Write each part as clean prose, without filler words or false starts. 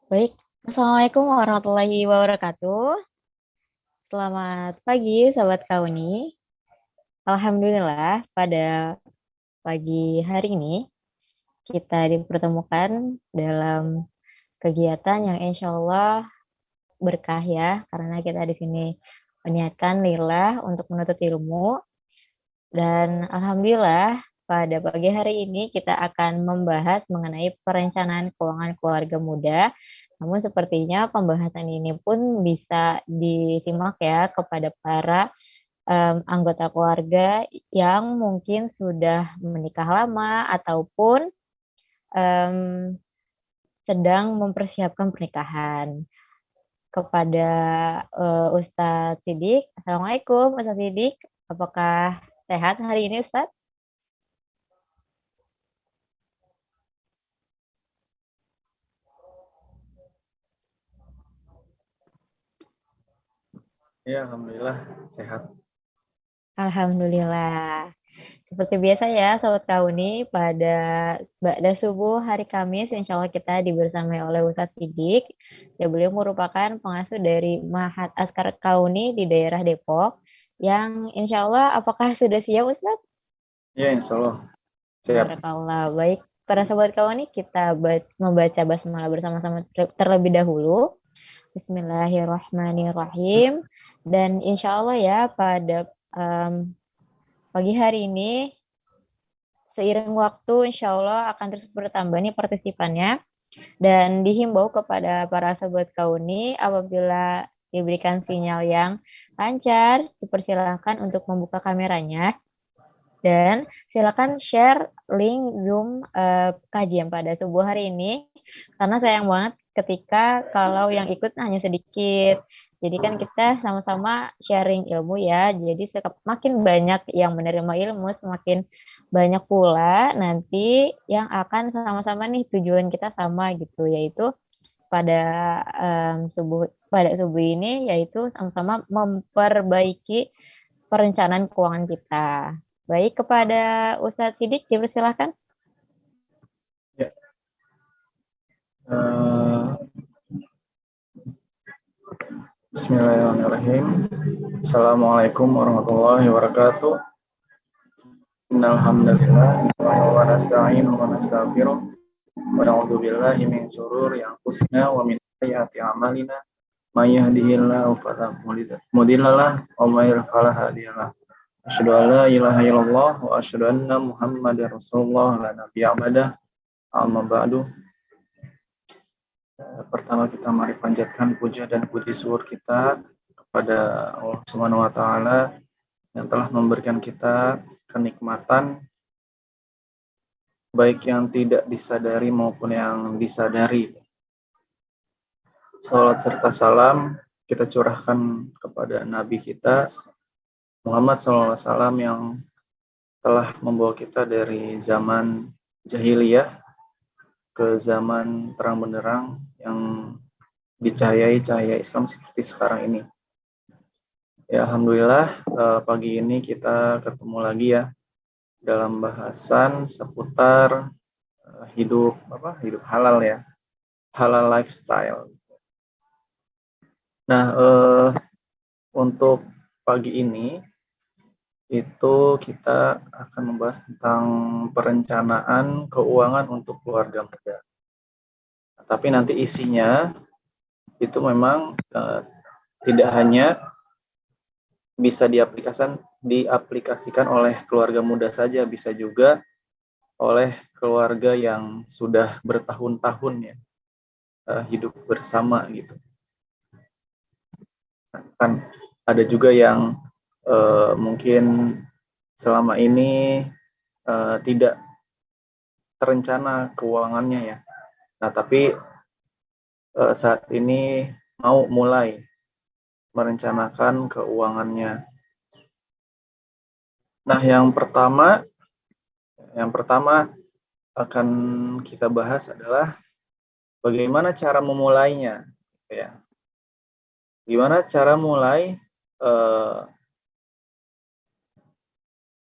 Baik, Assalamualaikum warahmatullahi wabarakatuh. Selamat pagi, sahabat Kauni. Alhamdulillah, pada pagi hari ini kita dipertemukan dalam kegiatan yang insya Allah berkah ya, karena kita di sini meniatkan lillah untuk menuntut ilmu. Dan Alhamdulillah, pada pagi hari ini kita akan membahas mengenai perencanaan keuangan keluarga muda. Namun sepertinya pembahasan ini pun bisa disimak ya kepada para anggota keluarga yang mungkin sudah menikah lama ataupun em, sedang mempersiapkan pernikahan. Kepada Ustadz Sidik, Assalamualaikum Ustadz Sidik, apakah sehat hari ini Ustadz? Ya, alhamdulillah sehat. Alhamdulillah. Seperti biasa ya, Sobat Kauni, pada subuh hari Kamis, insya Allah kita dibersamai oleh Ustadz Sidik. Ya, beliau merupakan pengasuh dari Mahat Askar Kauni di daerah Depok. Yang insya Allah, apakah sudah siap Ustadz? Ya, insya Allah siap. Barakallah. Baik, para Sobat Kauni, kita membaca basmalah bersama-sama terlebih dahulu. Bismillahirrahmanirrahim. Dan insya Allah ya, pada pagi hari ini seiring waktu insya Allah akan terus bertambah nih partisipannya dan dihimbau kepada para sobat kauni apabila diberikan sinyal yang lancar dipersilahkan untuk membuka kameranya dan silakan share link Zoom kajian pada subuh hari ini karena sayang banget ketika kalau yang ikut hanya sedikit. Jadi kan kita sama-sama sharing ilmu ya. Jadi semakin banyak yang menerima ilmu, semakin banyak pula nanti yang akan sama-sama nih tujuan kita sama gitu, yaitu pada subuh ini yaitu sama-sama memperbaiki perencanaan keuangan kita. Baik, kepada Ustadz Sidik, dipersilahkan. Ya. Uh, Bismillahirrahmanirrahim. Assalamualaikum warahmatullahi wabarakatuh. Innal hamdalillah wa nasta'inu wa nastaghfiruh wa na'udzu billahi min shururi anfusina wa min sayyiati a'malina. May yahdihillahu fala mudilla lahu wa may yudlil fala hadiya lahu. Asyhadu an la ilaha illallah wa asyhadu anna Muhammadar Rasulullah la nabiyya ba'dah. Amma ba'du. Pertama kita mari panjatkan puja dan puji syukur kita kepada Allah Subhanahu wa taala yang telah memberikan kita kenikmatan baik yang tidak disadari maupun yang disadari. Salat serta salam kita curahkan kepada Nabi kita Muhammad SAW yang telah membawa kita dari zaman jahiliyah ke zaman terang benderang yang dicahayai cahaya Islam seperti sekarang ini. Ya, alhamdulillah pagi ini kita ketemu lagi ya dalam bahasan seputar hidup halal ya, halal lifestyle. Nah, untuk pagi ini itu kita akan membahas tentang perencanaan keuangan untuk keluarga muda. Tapi nanti isinya itu memang tidak hanya bisa diaplikasikan oleh keluarga muda saja, bisa juga oleh keluarga yang sudah bertahun-tahun ya hidup bersama gitu. Kan ada juga yang mungkin selama ini tidak terencana keuangannya ya. Nah, tapi saat ini mau mulai merencanakan keuangannya. Nah, yang pertama akan kita bahas adalah bagaimana cara memulainya, ya. Gimana cara mulai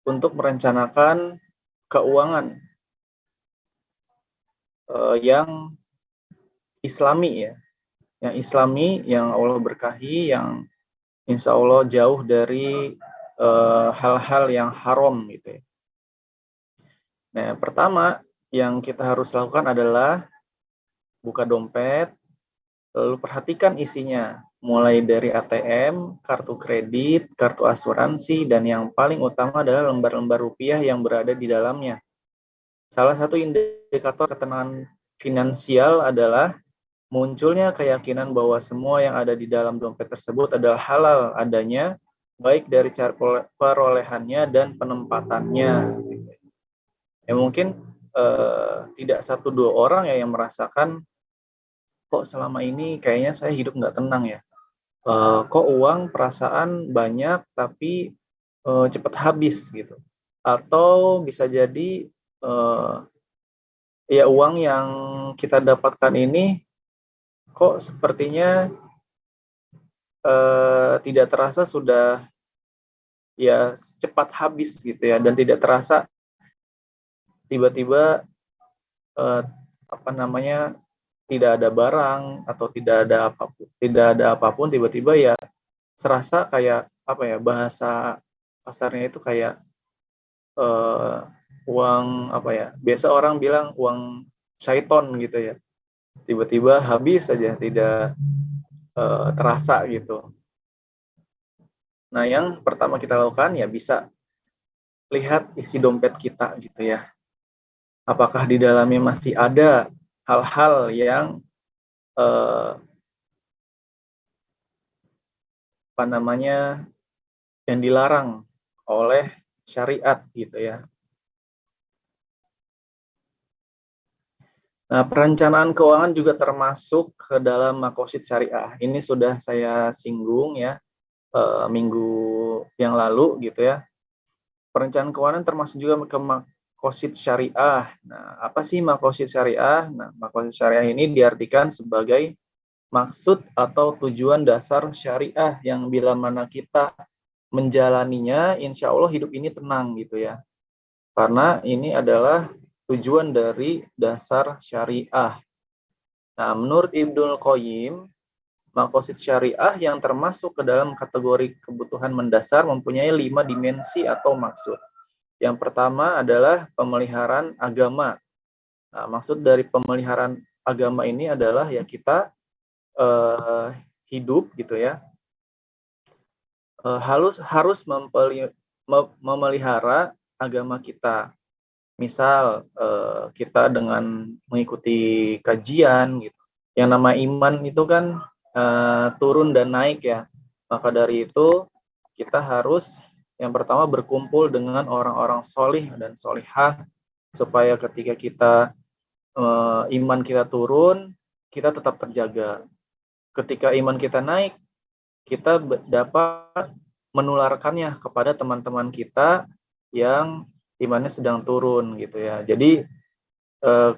untuk merencanakan keuangan yang Islami ya, yang Islami, yang Allah berkahi, yang insya Allah jauh dari hal-hal yang haram gitu ya. Nah, pertama yang kita harus lakukan adalah buka dompet, lalu perhatikan isinya, mulai dari ATM, kartu kredit, kartu asuransi, dan yang paling utama adalah lembar-lembar rupiah yang berada di dalamnya. Salah satu indikator ketenangan finansial adalah munculnya keyakinan bahwa semua yang ada di dalam dompet tersebut adalah halal adanya, baik dari cara perolehannya dan penempatannya. Ya mungkin tidak satu dua orang ya yang merasakan, kok selama ini kayaknya saya hidup nggak tenang ya. Kok uang perasaan banyak tapi cepat habis gitu. Atau bisa jadi ya uang yang kita dapatkan ini kok sepertinya tidak terasa sudah ya cepat habis gitu ya, dan tidak terasa tiba-tiba apa namanya tidak ada barang atau tidak ada apapun tiba-tiba ya serasa kayak apa ya, bahasa kasarnya itu kayak eh, uang apa ya, biasa orang bilang uang syaiton gitu ya, tiba-tiba habis saja tidak terasa gitu. Nah, yang pertama kita lakukan ya bisa lihat isi dompet kita gitu ya. Apakah di dalamnya masih ada hal-hal yang apa namanya yang dilarang oleh syariat gitu ya. Nah, perencanaan keuangan juga termasuk ke dalam makosid syariah. Ini sudah saya singgung ya minggu yang lalu gitu ya. Perencanaan keuangan termasuk juga ke makosid syariah. Nah, apa sih makosid syariah? Nah, makosid syariah ini diartikan sebagai maksud atau tujuan dasar syariah yang bila mana kita menjalaninya, insya Allah hidup ini tenang gitu ya. Karena ini adalah tujuan dari dasar syariah. Nah, menurut Ibnul Qayyim, makosid syariah yang termasuk ke dalam kategori kebutuhan mendasar mempunyai 5 dimensi atau maksud. Yang pertama adalah pemeliharaan agama. Nah, maksud dari pemeliharaan agama ini adalah ya kita hidup gitu ya, harus memelihara agama kita. Misal kita dengan mengikuti kajian gitu. Yang nama iman itu kan turun dan naik ya. Maka dari itu kita harus yang pertama berkumpul dengan orang-orang solih dan solihah supaya ketika kita iman kita turun, kita tetap terjaga. Ketika iman kita naik, kita dapat menularkannya kepada teman-teman kita yang imannya sedang turun gitu ya. Jadi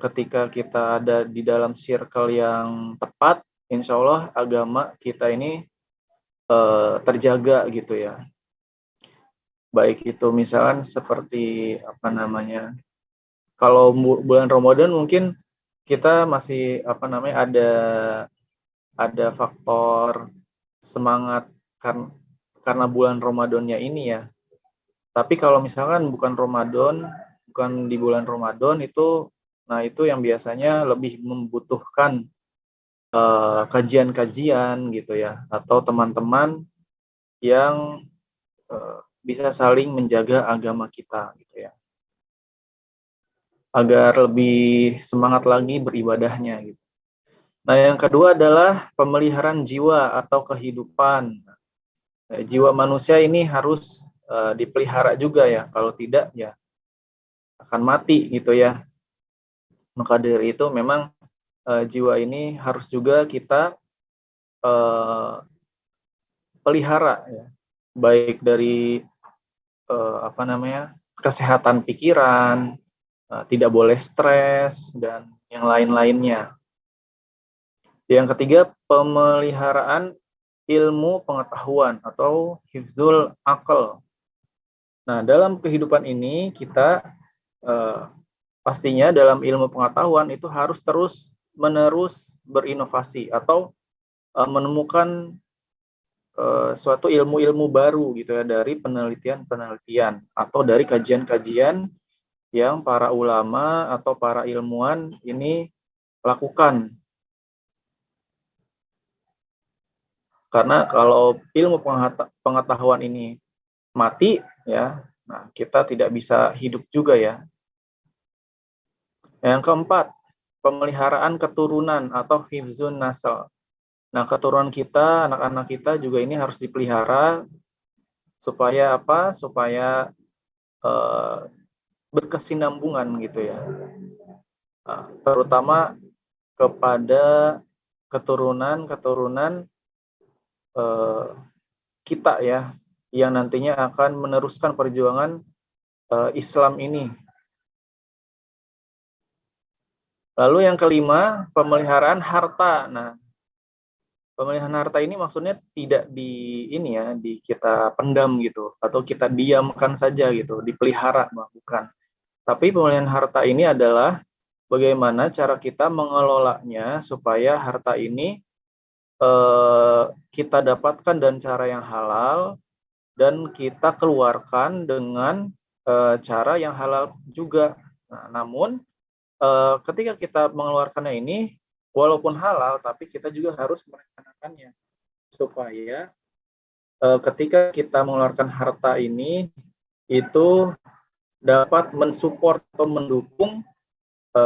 ketika kita ada di dalam circle yang tepat, insya Allah agama kita ini terjaga gitu ya. Baik itu misalkan seperti apa namanya, kalau bulan Ramadan mungkin kita masih apa namanya ada faktor semangat karena bulan Ramadannya ini ya. Tapi kalau misalkan bukan di bulan Ramadan itu, nah itu yang biasanya lebih membutuhkan kajian-kajian gitu ya, atau teman-teman yang bisa saling menjaga agama kita gitu ya, agar lebih semangat lagi beribadahnya gitu. Nah, yang kedua adalah pemeliharaan jiwa atau kehidupan. Jiwa manusia ini harus dipelihara juga ya, kalau tidak ya akan mati gitu ya. Maka dari itu memang jiwa ini harus juga kita pelihara ya, baik dari apa namanya kesehatan pikiran, tidak boleh stres dan yang lain-lainnya. Yang ketiga, pemeliharaan ilmu pengetahuan atau hifzul akal. Nah, dalam kehidupan ini kita pastinya dalam ilmu pengetahuan itu harus terus menerus berinovasi atau menemukan suatu ilmu-ilmu baru gitu ya dari penelitian-penelitian atau dari kajian-kajian yang para ulama atau para ilmuwan ini lakukan. Karena kalau ilmu pengetahuan ini mati ya, nah kita tidak bisa hidup juga ya. Yang keempat, pemeliharaan keturunan atau hifzun nasl. Nah, keturunan kita, anak-anak kita juga ini harus dipelihara supaya apa? Supaya berkesinambungan gitu ya. Nah, terutama kepada keturunan-keturunan kita ya, yang nantinya akan meneruskan perjuangan Islam ini. Lalu yang kelima, pemeliharaan harta. Nah, pemeliharaan harta ini maksudnya tidak di kita pendam gitu atau kita diamkan saja gitu, dipelihara, bukan. Tapi pemeliharaan harta ini adalah bagaimana cara kita mengelolanya supaya harta ini kita dapatkan dengan cara yang halal dan kita keluarkan dengan cara yang halal juga. Nah, namun ketika kita mengeluarkannya ini, walaupun halal, tapi kita juga harus merencanakannya supaya ketika kita mengeluarkan harta ini itu dapat mensupport atau mendukung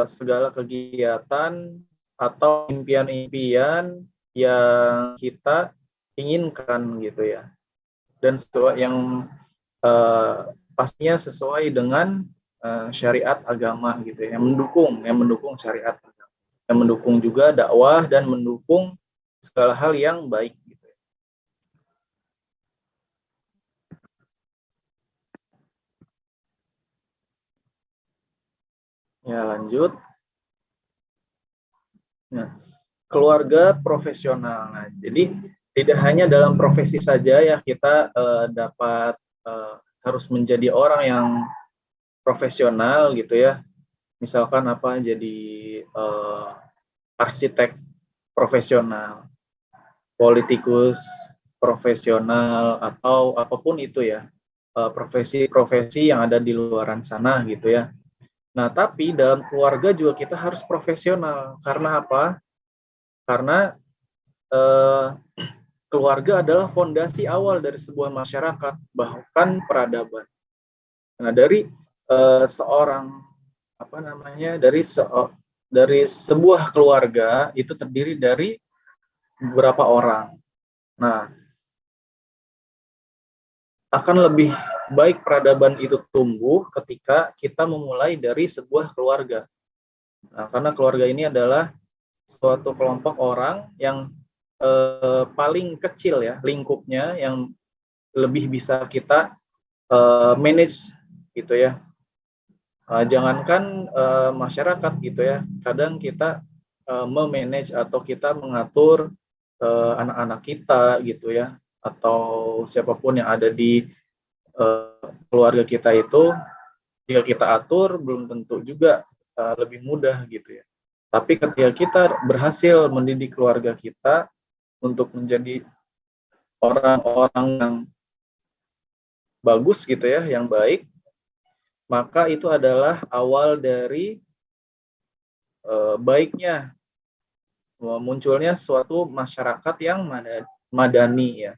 segala kegiatan atau impian-impian yang kita inginkan gitu ya, dan yang pastinya sesuai dengan syariat agama gitu ya, yang mendukung syariat agama, yang mendukung juga dakwah dan mendukung segala hal yang baik gitu ya. Ya, lanjut. Nah, keluarga profesional. Nah, jadi tidak hanya dalam profesi saja ya kita dapat harus menjadi orang yang profesional gitu ya. Misalkan apa, jadi arsitek profesional, politikus profesional, atau apapun itu ya, profesi-profesi yang ada di luaran sana gitu ya. Nah, tapi dalam keluarga juga kita harus profesional. Karena apa? Karena keluarga adalah fondasi awal dari sebuah masyarakat, bahkan peradaban. Nah, dari seorang dari sebuah keluarga itu terdiri dari beberapa orang. Nah, akan lebih baik peradaban itu tumbuh ketika kita memulai dari sebuah keluarga. Nah, karena keluarga ini adalah suatu kelompok orang yang paling kecil ya lingkupnya, yang lebih bisa kita manage gitu ya. Jangankan masyarakat gitu ya, kadang kita memanage atau kita mengatur anak-anak kita gitu ya, atau siapapun yang ada di keluarga kita itu, jika kita atur belum tentu juga lebih mudah gitu ya. Tapi ketika kita berhasil mendidik keluarga kita untuk menjadi orang-orang yang bagus gitu ya, yang baik, maka itu adalah awal dari baiknya munculnya suatu masyarakat yang madani ya.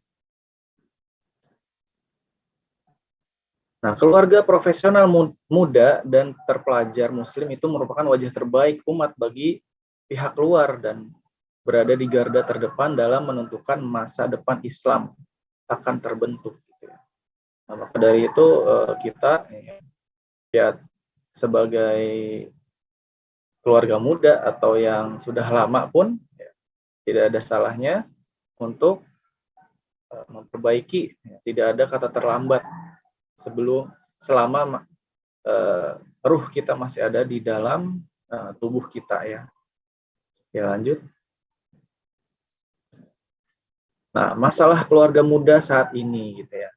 Nah, keluarga profesional muda dan terpelajar Muslim itu merupakan wajah terbaik umat bagi pihak luar dan berada di garda terdepan dalam menentukan masa depan Islam akan terbentuk. Gitu ya. Nah, maka dari itu kita ya sebagai keluarga muda atau yang sudah lama pun ya, tidak ada salahnya untuk memperbaiki. Ya, tidak ada kata terlambat selama ruh kita masih ada di dalam tubuh kita ya. Ya, lanjut. Nah, masalah keluarga muda saat ini gitu ya,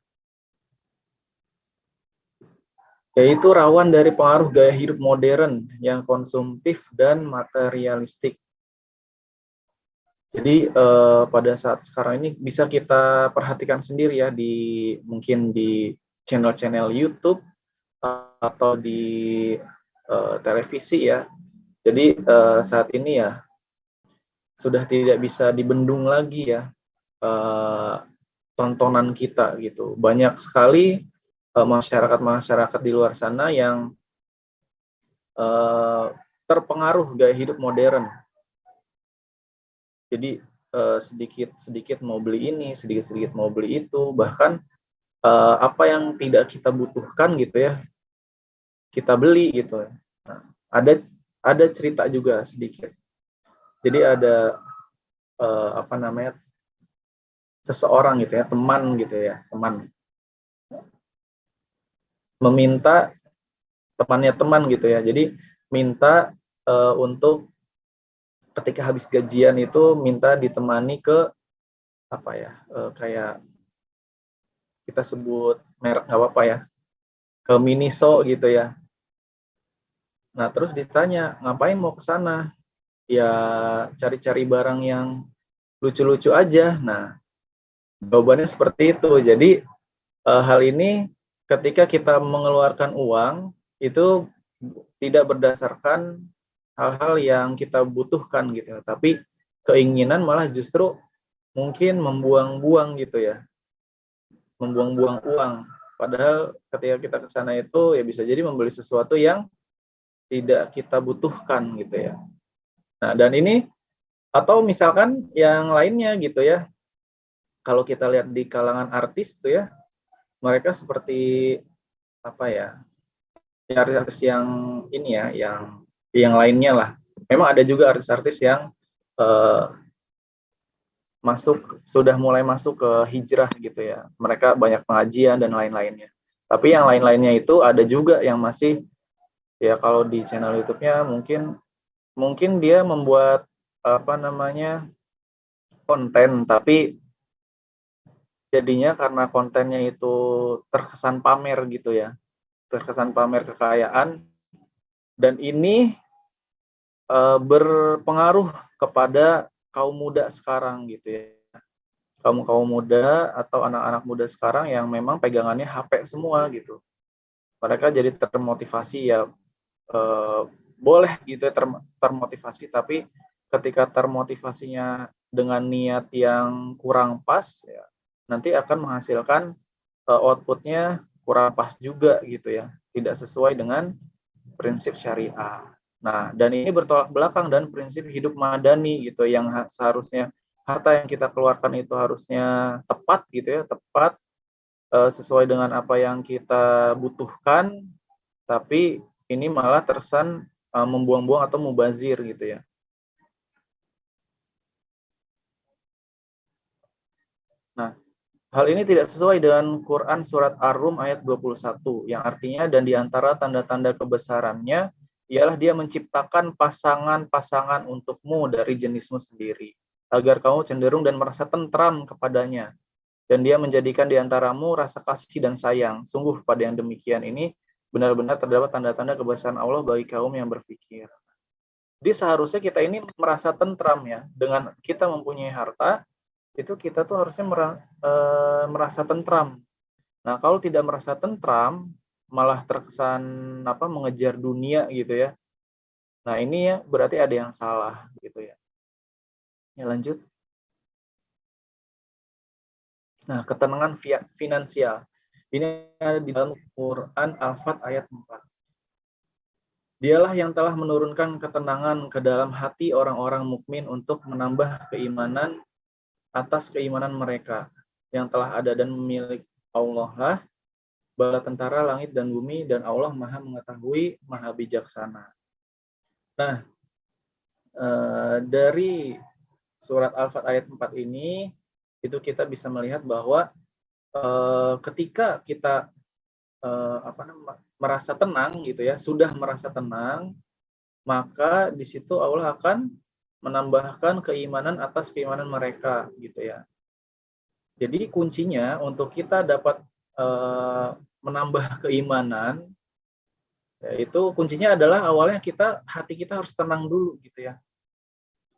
yaitu rawan dari pengaruh gaya hidup modern yang konsumtif dan materialistik. Jadi pada saat sekarang ini bisa kita perhatikan sendiri ya mungkin di channel-channel YouTube atau di televisi ya. Jadi saat ini ya sudah tidak bisa dibendung lagi ya tontonan kita gitu. Banyak sekali masyarakat-masyarakat di luar sana yang terpengaruh gaya hidup modern. Jadi sedikit-sedikit mau beli ini, sedikit-sedikit mau beli itu, bahkan apa yang tidak kita butuhkan gitu ya, kita beli gitu. Nah, ada cerita juga sedikit. Jadi ada apa namanya, seseorang gitu ya, teman meminta temannya teman gitu ya. Jadi minta untuk ketika habis gajian itu minta ditemani ke apa ya, kayak kita sebut merek nggak apa-apa ya, ke Miniso gitu ya. Nah, terus ditanya, ngapain mau ke sana? Ya, cari-cari barang yang lucu-lucu aja. Nah, jawabannya seperti itu. Jadi, hal ini ketika kita mengeluarkan uang, itu tidak berdasarkan hal-hal yang kita butuhkan gitu. Tapi keinginan malah justru mungkin membuang-buang gitu ya. Membuang-buang uang. Padahal ketika kita ke sana itu ya bisa jadi membeli sesuatu yang tidak kita butuhkan gitu ya. Nah, dan ini atau misalkan yang lainnya gitu ya. Kalau kita lihat di kalangan artis tuh ya, mereka seperti apa ya? Ya artis-artis yang ini ya, yang lainnya lah. Memang ada juga artis-artis yang eh, sudah mulai masuk ke hijrah gitu ya. Mereka banyak pengajian dan lain-lainnya. Tapi yang lain-lainnya itu ada juga yang masih ya kalau di channel YouTube-nya mungkin dia membuat apa namanya konten, tapi jadinya karena kontennya itu terkesan pamer gitu ya, terkesan pamer kekayaan, dan ini berpengaruh kepada kaum muda sekarang gitu ya, kaum muda atau anak-anak muda sekarang yang memang pegangannya HP semua gitu. Mereka jadi termotivasi ya, eh, boleh gitu ya termotivasi, tapi ketika termotivasinya dengan niat yang kurang pas ya, nanti akan menghasilkan outputnya kurang pas juga gitu ya, tidak sesuai dengan prinsip syariah. Nah, dan ini bertolak belakang dan prinsip hidup madani gitu, yang seharusnya harta yang kita keluarkan itu harusnya tepat gitu ya, tepat sesuai dengan apa yang kita butuhkan, tapi ini malah terkesan membuang-buang atau mubazir gitu ya. Nah, hal ini tidak sesuai dengan Quran surat Ar-Rum ayat 21, yang artinya dan di antara tanda-tanda kebesarannya ialah dia menciptakan pasangan-pasangan untukmu dari jenismu sendiri, agar kamu cenderung dan merasa tentram kepadanya. Dan dia menjadikan di antaramu rasa kasih dan sayang. Sungguh pada yang demikian ini benar-benar terdapat tanda-tanda kebesaran Allah bagi kaum yang berfikir. Jadi seharusnya kita ini merasa tentram ya, dengan kita mempunyai harta, itu kita tuh harusnya merasa tentram. Nah, kalau tidak merasa tentram, malah terkesan apa mengejar dunia gitu ya. Nah, ini ya berarti ada yang salah gitu ya. Ya lanjut. Nah, ketenangan finansial. Ini ada di dalam Quran Al-Fat ayat 4. Dialah yang telah menurunkan ketenangan ke dalam hati orang-orang mukmin untuk menambah keimanan atas keimanan mereka yang telah ada, dan milik Allah lah bala tentara langit dan bumi, dan Allah maha mengetahui, maha bijaksana. Nah, dari surat Al-Fat ayat 4 ini, itu kita bisa melihat bahwa ketika kita merasa tenang gitu ya, sudah merasa tenang, maka di situ Allah akan menambahkan keimanan atas keimanan mereka gitu ya. Jadi kuncinya untuk kita dapat menambah keimanan, ya, itu kuncinya adalah awalnya hati kita harus tenang dulu gitu ya.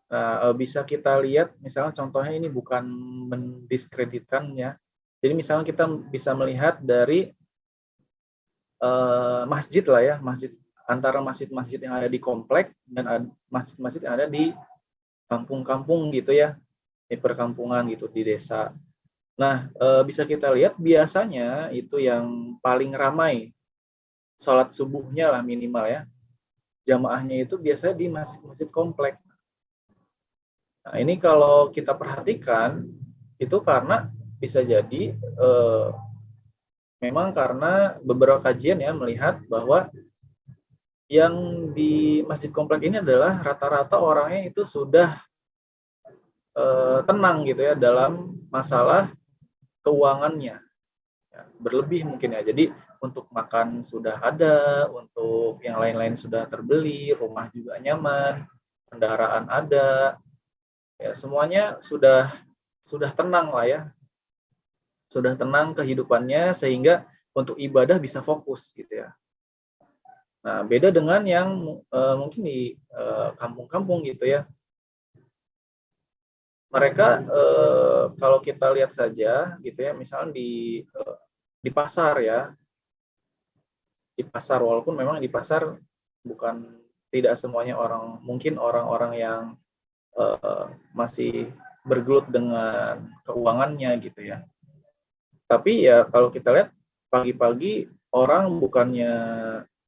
Nah, bisa kita lihat misalnya contohnya ini bukan mendiskreditkan ya. Jadi misalnya kita bisa melihat dari masjid lah ya, masjid antara masjid-masjid yang ada di komplek dan masjid-masjid yang ada di kampung-kampung gitu ya, di perkampungan gitu di desa. Nah, bisa kita lihat biasanya itu yang paling ramai sholat subuhnya lah minimal ya. Jamaahnya itu biasanya di masjid-masjid komplek. Nah, ini kalau kita perhatikan itu karena bisa jadi memang karena beberapa kajian ya melihat bahwa yang di masjid komplek ini adalah rata-rata orangnya itu sudah tenang gitu ya dalam masalah keuangannya. Ya, berlebih mungkin ya. Jadi untuk makan sudah ada, untuk yang lain-lain sudah terbeli, rumah juga nyaman, kendaraan ada, ya semuanya sudah tenang lah ya, sudah tenang kehidupannya sehingga untuk ibadah bisa fokus gitu ya. Nah, beda dengan yang mungkin di kampung-kampung gitu ya. Mereka kalau kita lihat saja gitu ya, misalnya di pasar ya, di pasar walaupun memang di pasar bukan tidak semuanya mungkin orang-orang yang masih bergelut dengan keuangannya gitu ya. Tapi ya kalau kita lihat pagi-pagi orang bukannya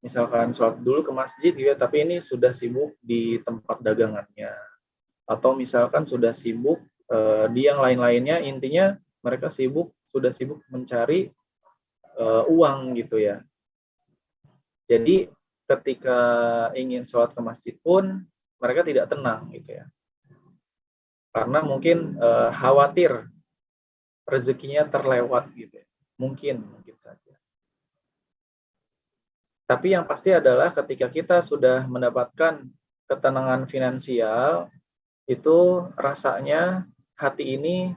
misalkan sholat dulu ke masjid gitu ya, tapi ini sudah sibuk di tempat dagangannya atau misalkan sudah sibuk di yang lain-lainnya, intinya mereka sudah sibuk mencari uang gitu ya. Jadi ketika ingin sholat ke masjid pun mereka tidak tenang gitu ya, karena mungkin khawatir rezekinya terlewat gitu ya. Mungkin saja. Tapi yang pasti adalah ketika kita sudah mendapatkan ketenangan finansial, itu rasanya hati ini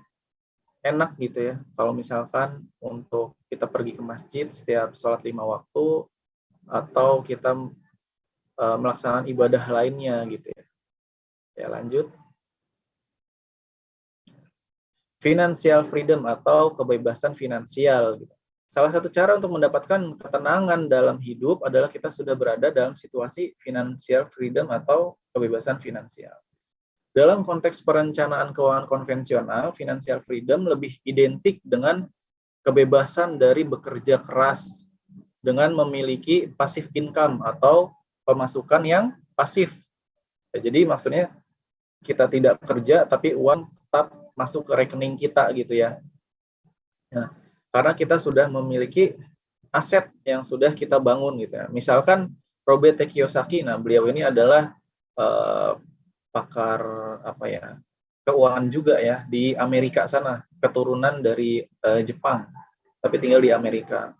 enak gitu ya. Kalau misalkan untuk kita pergi ke masjid setiap sholat 5 waktu, atau kita melaksanakan ibadah lainnya gitu ya. Ya lanjut. Financial freedom atau kebebasan finansial gitu. Salah satu cara untuk mendapatkan ketenangan dalam hidup adalah kita sudah berada dalam situasi financial freedom atau kebebasan finansial. Dalam konteks perencanaan keuangan konvensional, financial freedom lebih identik dengan kebebasan dari bekerja keras dengan memiliki passive income atau pemasukan yang pasif. Jadi maksudnya kita tidak kerja tapi uang tetap masuk ke rekening kita gitu ya. Nah, karena kita sudah memiliki aset yang sudah kita bangun gitu ya. Misalkan Robert T. Kiyosaki, nah beliau ini adalah pakar apa ya, keuangan juga ya di Amerika sana, keturunan dari Jepang, tapi tinggal di Amerika.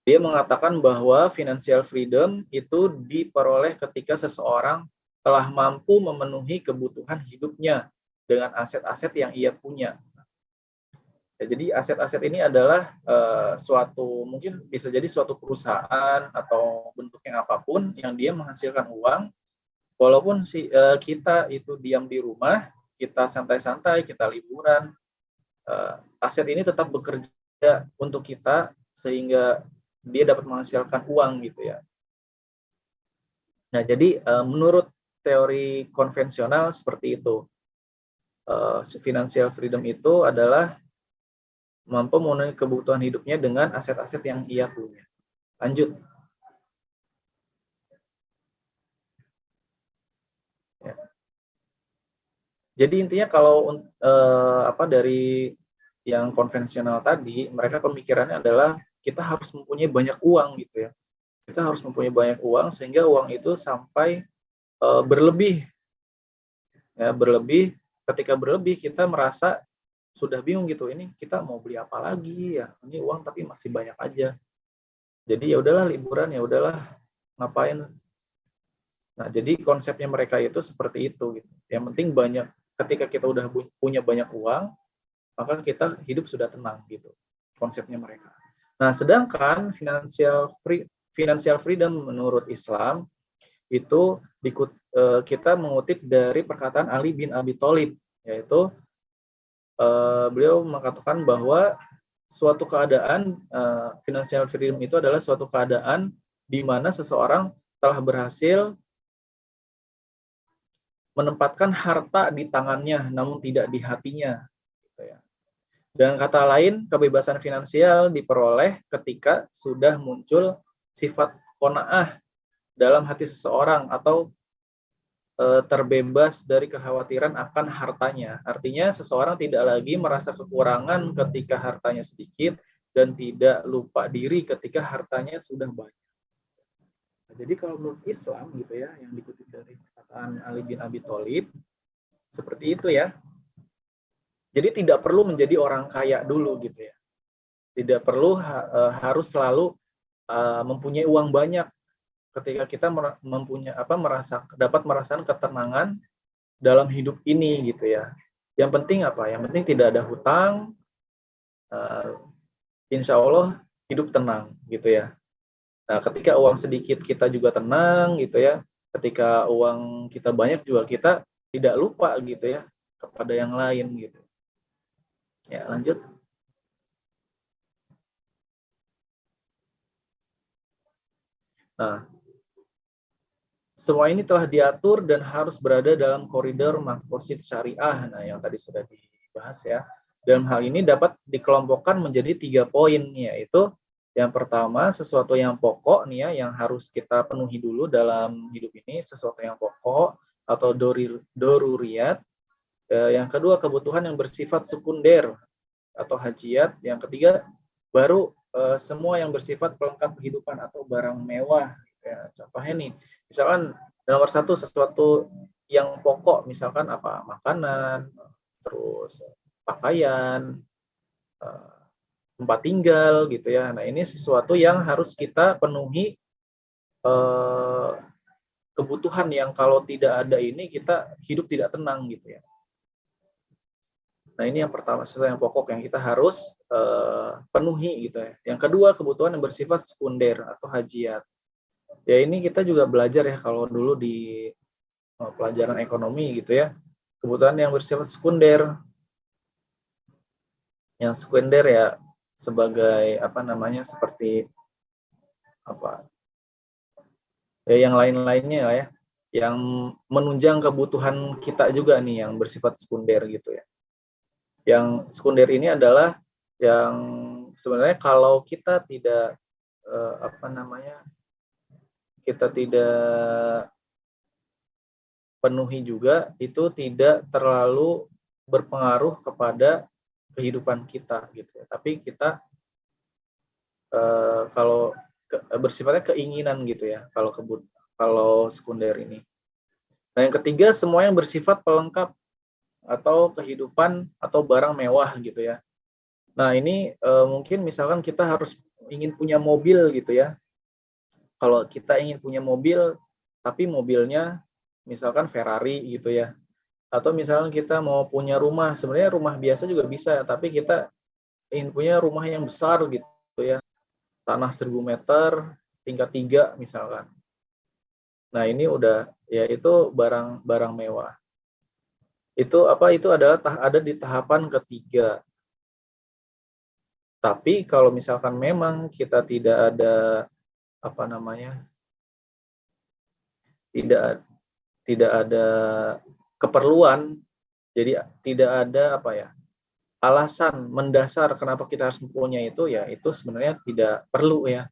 Dia mengatakan bahwa financial freedom itu diperoleh ketika seseorang telah mampu memenuhi kebutuhan hidupnya dengan aset-aset yang ia punya. Ya, jadi aset-aset ini adalah suatu mungkin bisa jadi suatu perusahaan atau bentuknya apapun yang dia menghasilkan uang, walaupun kita itu diam di rumah, kita santai-santai, kita liburan, aset ini tetap bekerja untuk kita sehingga dia dapat menghasilkan uang gitu ya. Nah, jadi menurut teori konvensional seperti itu. Financial freedom itu adalah mampu memenuhi kebutuhan hidupnya dengan aset-aset yang ia punya. Lanjut. Ya. Jadi intinya kalau dari yang konvensional tadi, mereka pemikirannya adalah kita harus mempunyai banyak uang gitu ya. Kita harus mempunyai banyak uang sehingga uang itu sampai berlebih. Ya, berlebih. Ketika berlebih kita merasa sudah bingung gitu, ini kita mau beli apa lagi ya, ini uang tapi masih banyak aja, jadi ya udahlah liburan, ya udahlah ngapain. Nah, jadi konsepnya mereka itu seperti itu gitu. Yang penting banyak, ketika kita udah punya banyak uang, maka kita hidup sudah tenang gitu, konsepnya mereka. Nah, sedangkan financial freedom menurut Islam itu kita mengutip dari perkataan Ali bin Abi Thalib, yaitu beliau mengatakan bahwa suatu keadaan financial freedom itu adalah suatu keadaan di mana seseorang telah berhasil menempatkan harta di tangannya namun tidak di hatinya. Gitu ya. Dengan kata lain, kebebasan finansial diperoleh ketika sudah muncul sifat qanaah dalam hati seseorang atau terbebas dari kekhawatiran akan hartanya. Artinya seseorang tidak lagi merasa kekurangan ketika hartanya sedikit dan tidak lupa diri ketika hartanya sudah banyak. Nah, jadi kalau menurut Islam gitu ya, yang dikutip dari perkataan Ali bin Abi Thalib, seperti itu ya. Jadi tidak perlu menjadi orang kaya dulu gitu ya. Tidak perlu harus selalu mempunyai uang banyak ketika kita dapat merasakan ketenangan dalam hidup ini gitu ya. Yang penting apa? Yang penting tidak ada hutang, insya Allah hidup tenang gitu ya. Nah, ketika uang sedikit kita juga tenang gitu ya. Ketika uang kita banyak juga kita tidak lupa gitu ya kepada yang lain gitu. Ya, lanjut. Nah, semua ini telah diatur dan harus berada dalam koridor maqasid syariah. Nah, yang tadi sudah dibahas ya. Dalam hal ini dapat dikelompokkan menjadi 3 poin, yaitu yang pertama, sesuatu yang pokok nih ya, yang harus kita penuhi dulu dalam hidup ini, sesuatu yang pokok atau doruriyat. Yang kedua, kebutuhan yang bersifat sekunder atau hajiat. Yang ketiga, baru semua yang bersifat pelengkap kehidupan atau barang mewah. Ya, contohnya nih, misalkan nomor 1 sesuatu yang pokok, misalkan apa? Makanan, terus pakaian, tempat tinggal gitu ya. Nah, ini sesuatu yang harus kita penuhi kebutuhan yang kalau tidak ada ini kita hidup tidak tenang gitu ya. Nah, ini yang pertama, sesuatu yang pokok yang kita harus penuhi gitu ya. Yang kedua, kebutuhan yang bersifat sekunder atau hajiat. Ya, ini kita juga belajar ya kalau dulu di pelajaran ekonomi gitu ya. Kebutuhan yang bersifat sekunder. Yang sekunder ya sebagai apa namanya, seperti apa? Ya, yang lain-lainnya lah ya. Yang menunjang kebutuhan kita juga nih yang bersifat sekunder gitu ya. Yang sekunder ini adalah yang sebenarnya kalau kita tidak kita tidak penuhi juga, itu tidak terlalu berpengaruh kepada kehidupan kita gitu ya. Tapi kita kalau bersifatnya keinginan gitu ya kalau sekunder ini. Nah, yang ketiga, semua yang bersifat pelengkap atau kehidupan atau barang mewah gitu ya. Nah, ini mungkin misalkan kita harus ingin punya mobil gitu ya. Kalau kita ingin punya mobil, tapi mobilnya misalkan Ferrari gitu ya. Atau misalkan kita mau punya rumah, sebenarnya rumah biasa juga bisa, tapi kita ingin punya rumah yang besar gitu ya. Tanah 1000 meter, tingkat 3 misalkan. Nah, ini udah ya itu barang mewah. Itu adalah ada di tahapan ketiga. Tapi kalau misalkan memang kita tidak ada tidak ada keperluan, jadi tidak ada alasan mendasar kenapa kita harus mempunyai itu, ya itu sebenarnya tidak perlu ya.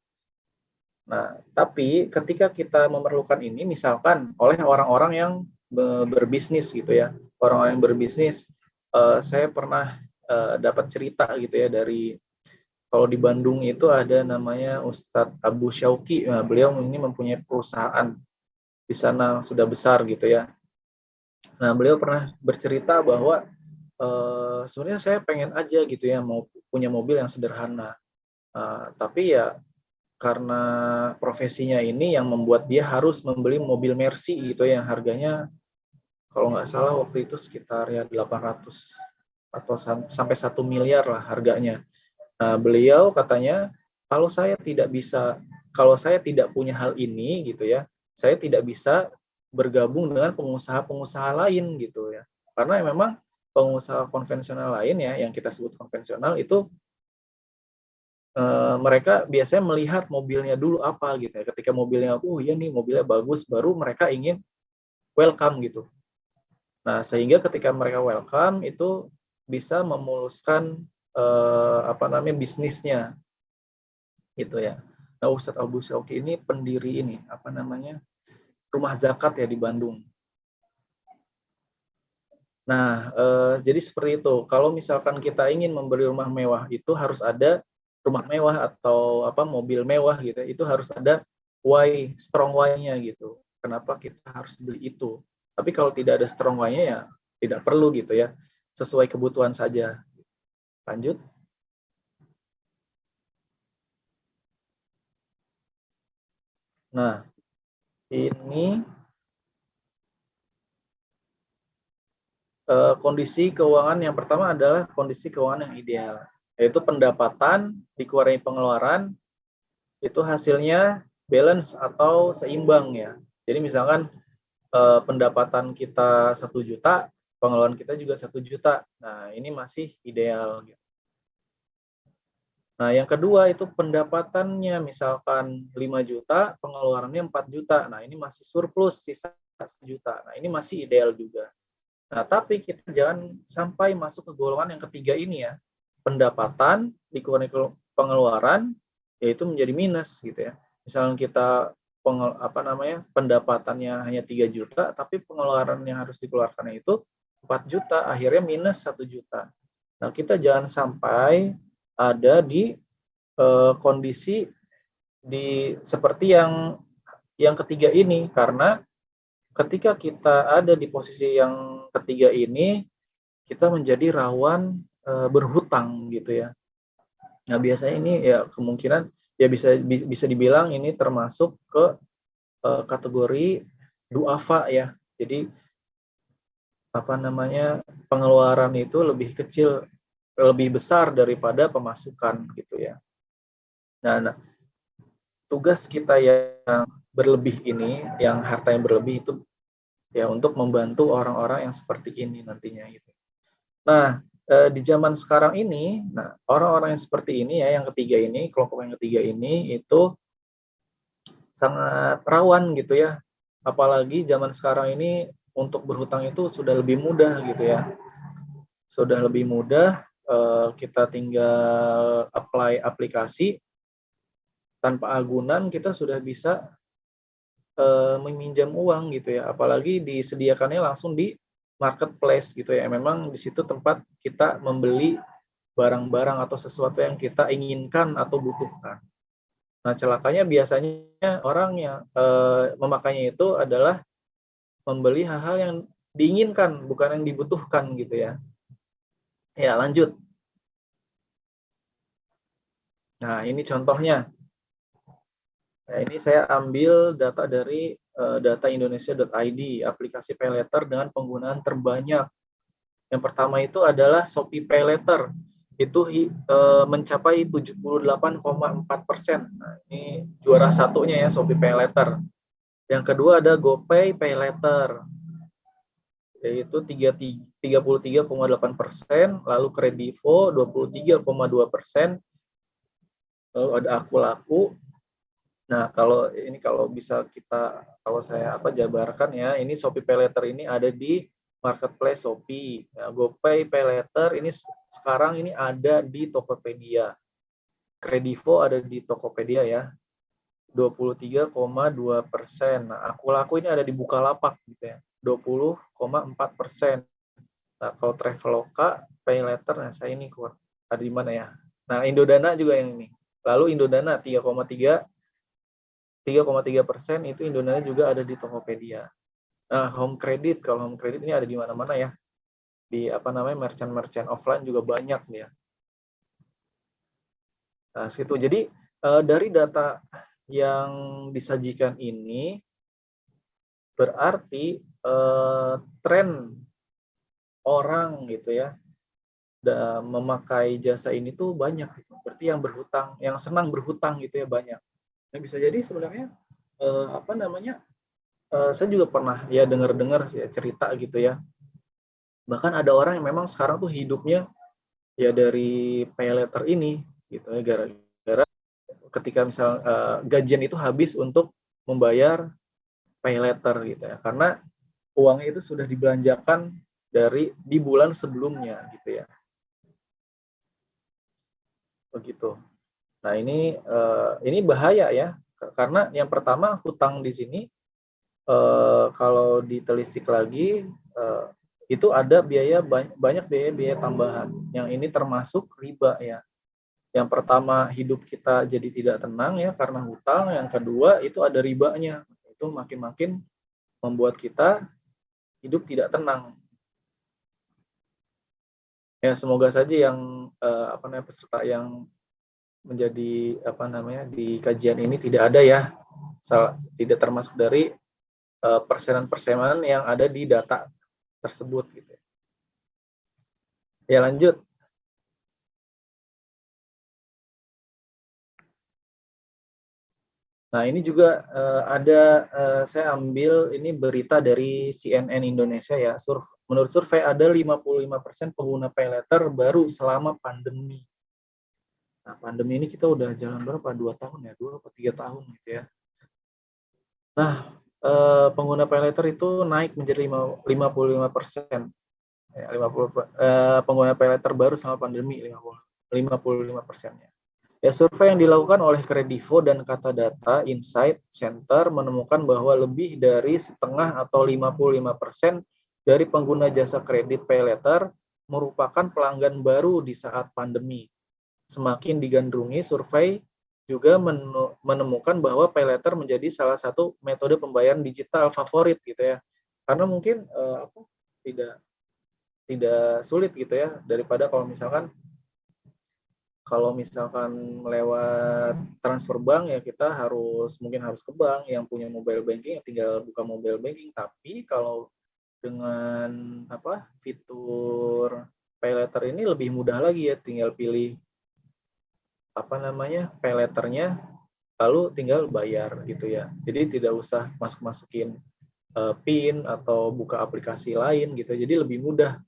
Nah, tapi ketika kita memerlukan ini, misalkan oleh orang-orang yang berbisnis gitu ya, orang-orang yang berbisnis, saya pernah dapat cerita gitu ya dari, kalau di Bandung itu ada namanya Ustadz Abu Syauqi. Nah, beliau ini mempunyai perusahaan di sana sudah besar gitu ya. Nah, beliau pernah bercerita bahwa sebenarnya saya pengen aja gitu ya mau punya mobil yang sederhana. Tapi ya karena profesinya ini yang membuat dia harus membeli mobil Mercy gitu ya, yang harganya kalau nggak salah waktu itu sekitar ya 800 atau sampai 1 miliar lah harganya. Nah, beliau katanya kalau saya tidak punya hal ini gitu ya, saya tidak bisa bergabung dengan pengusaha-pengusaha lain gitu ya. Karena memang pengusaha konvensional lain ya, yang kita sebut konvensional itu mereka biasanya melihat mobilnya dulu apa gitu ya. Ketika mobilnya, iya nih mobilnya bagus, baru mereka ingin welcome gitu. Nah, sehingga ketika mereka welcome itu bisa memuluskan bisnisnya gitu ya. Nah, Ustadz Abu Syauqi ini pendiri ini rumah zakat ya di Bandung. Nah, jadi seperti itu. Kalau misalkan kita ingin membeli rumah mewah itu harus ada rumah mewah atau mobil mewah gitu ya. Itu harus ada why, strong why-nya gitu. Kenapa kita harus beli itu? Tapi kalau tidak ada strong why-nya ya tidak perlu gitu ya. Sesuai kebutuhan saja. Lanjut. Nah, ini kondisi keuangan yang pertama adalah kondisi keuangan yang ideal, yaitu pendapatan dikurangi pengeluaran, itu hasilnya balance atau seimbang ya. Jadi misalkan pendapatan kita 1 juta, pengeluaran kita juga 1 juta. Nah, ini masih ideal. Nah, yang kedua itu pendapatannya misalkan 5 juta, pengeluarannya 4 juta. Nah, ini masih surplus, sisa 1 juta. Nah, ini masih ideal juga. Nah, tapi kita jangan sampai masuk ke golongan yang ketiga ini ya. Pendapatan dikurangi pengeluaran, yaitu menjadi minus gitu ya. Misalnya kita pendapatannya hanya 3 juta, tapi pengeluaran yang harus dikeluarkan itu 4 juta, akhirnya minus 1 juta. Nah, kita jangan sampai ada di kondisi seperti yang ketiga ini, karena ketika kita ada di posisi yang ketiga ini, kita menjadi rawan berhutang gitu ya. Nah, biasanya ini ya kemungkinan ya bisa dibilang ini termasuk ke kategori duafa ya. Jadi pengeluaran itu lebih kecil, lebih besar daripada pemasukan gitu ya. Nah, tugas kita yang berlebih ini, yang harta yang berlebih itu ya untuk membantu orang-orang yang seperti ini nantinya gitu. Nah, di zaman sekarang ini, nah orang-orang yang seperti ini ya, yang ketiga ini, kelompok yang ketiga ini itu sangat rawan gitu ya. Apalagi zaman sekarang ini untuk berhutang itu sudah lebih mudah gitu ya. Sudah lebih mudah, kita tinggal apply aplikasi, tanpa agunan kita sudah bisa meminjam uang gitu ya, apalagi disediakannya langsung di marketplace gitu ya. Memang di situ tempat kita membeli barang-barang atau sesuatu yang kita inginkan atau butuhkan. Nah, celakanya biasanya orang yang memakainya itu adalah membeli hal-hal yang diinginkan, bukan yang dibutuhkan gitu ya. Ya, lanjut. Nah, ini contohnya. Nah, ini saya ambil data dari dataindonesia.id, aplikasi paylater dengan penggunaan terbanyak. Yang pertama itu adalah Shopee Paylater, itu mencapai 78,4%. Nah, ini juara satunya ya Shopee Paylater. Yang kedua ada GoPay Paylater, yaitu 33,8%, lalu Kredivo 23,2%, lalu ada Akulaku. Nah, kalau saya jabarkan ya, ini Shopee Paylater ini ada di marketplace Shopee. Nah, GoPay Paylater ini sekarang ini ada di Tokopedia. Kredivo ada di Tokopedia ya, 23,2%. Nah, Akulaku ini ada di Bukalapak gitu ya, 20,4%. Nah, kalau Traveloka Paylater, nah saya ini ada di mana ya? Nah, Indodana juga yang ini. Lalu Indodana 3,3% itu Indodana juga ada di Tokopedia. Nah, Home Credit, kalau Home Credit ini ada di mana-mana ya. Di merchant-merchant offline juga banyak ya. Nah, situ. Jadi dari data yang disajikan ini berarti tren orang gitu ya memakai jasa ini tuh banyak gitu. Berarti yang berhutang, yang senang berhutang gitu ya banyak. Nah, bisa jadi sebenarnya saya juga pernah ya dengar-dengar sih ya, cerita gitu ya. Bahkan ada orang yang memang sekarang tuh hidupnya ya dari pay letter ini gitu ya, gara-gara ketika misal gajian itu habis untuk membayar pay letter gitu ya. Karena uangnya itu sudah dibelanjakan di bulan sebelumnya gitu ya. Begitu. Nah, ini bahaya ya. Karena yang pertama hutang di sini kalau ditelisik lagi itu ada banyak biaya tambahan. Yang ini termasuk riba ya. Yang pertama hidup kita jadi tidak tenang ya karena hutang. Yang kedua itu ada ribanya. Itu makin-makin membuat kita hidup tidak tenang. Ya semoga saja yang peserta yang menjadi di kajian ini tidak ada ya tidak termasuk dari persenan-persenan yang ada di data tersebut gitu. Ya lanjut. Nah ini juga saya ambil ini berita dari CNN Indonesia ya. Menurut survei ada 55% pengguna pay letter baru selama pandemi. Nah pandemi ini kita udah jalan berapa? 2 tahun ya? 2 atau 3 tahun gitu ya. Nah pengguna pay letter itu naik menjadi 55%. Ya, 50 pengguna pay letter baru selama pandemi 55%-nya. Ya, survei yang dilakukan oleh Kredivo dan Katadata Insight Center menemukan bahwa lebih dari setengah atau 55% dari pengguna jasa kredit pay letter merupakan pelanggan baru di saat pandemi. Semakin digandrungi, survei juga menemukan bahwa pay letter menjadi salah satu metode pembayaran digital favorit gitu ya. Karena mungkin tidak sulit gitu ya daripada kalau misalkan lewat transfer bank ya kita mungkin harus ke bank. Yang punya mobile banking ya tinggal buka mobile banking. Tapi kalau dengan fitur pay letter ini lebih mudah lagi ya, tinggal pilih pay letternya lalu tinggal bayar gitu ya. Jadi tidak usah masukin PIN atau buka aplikasi lain gitu. Jadi lebih mudah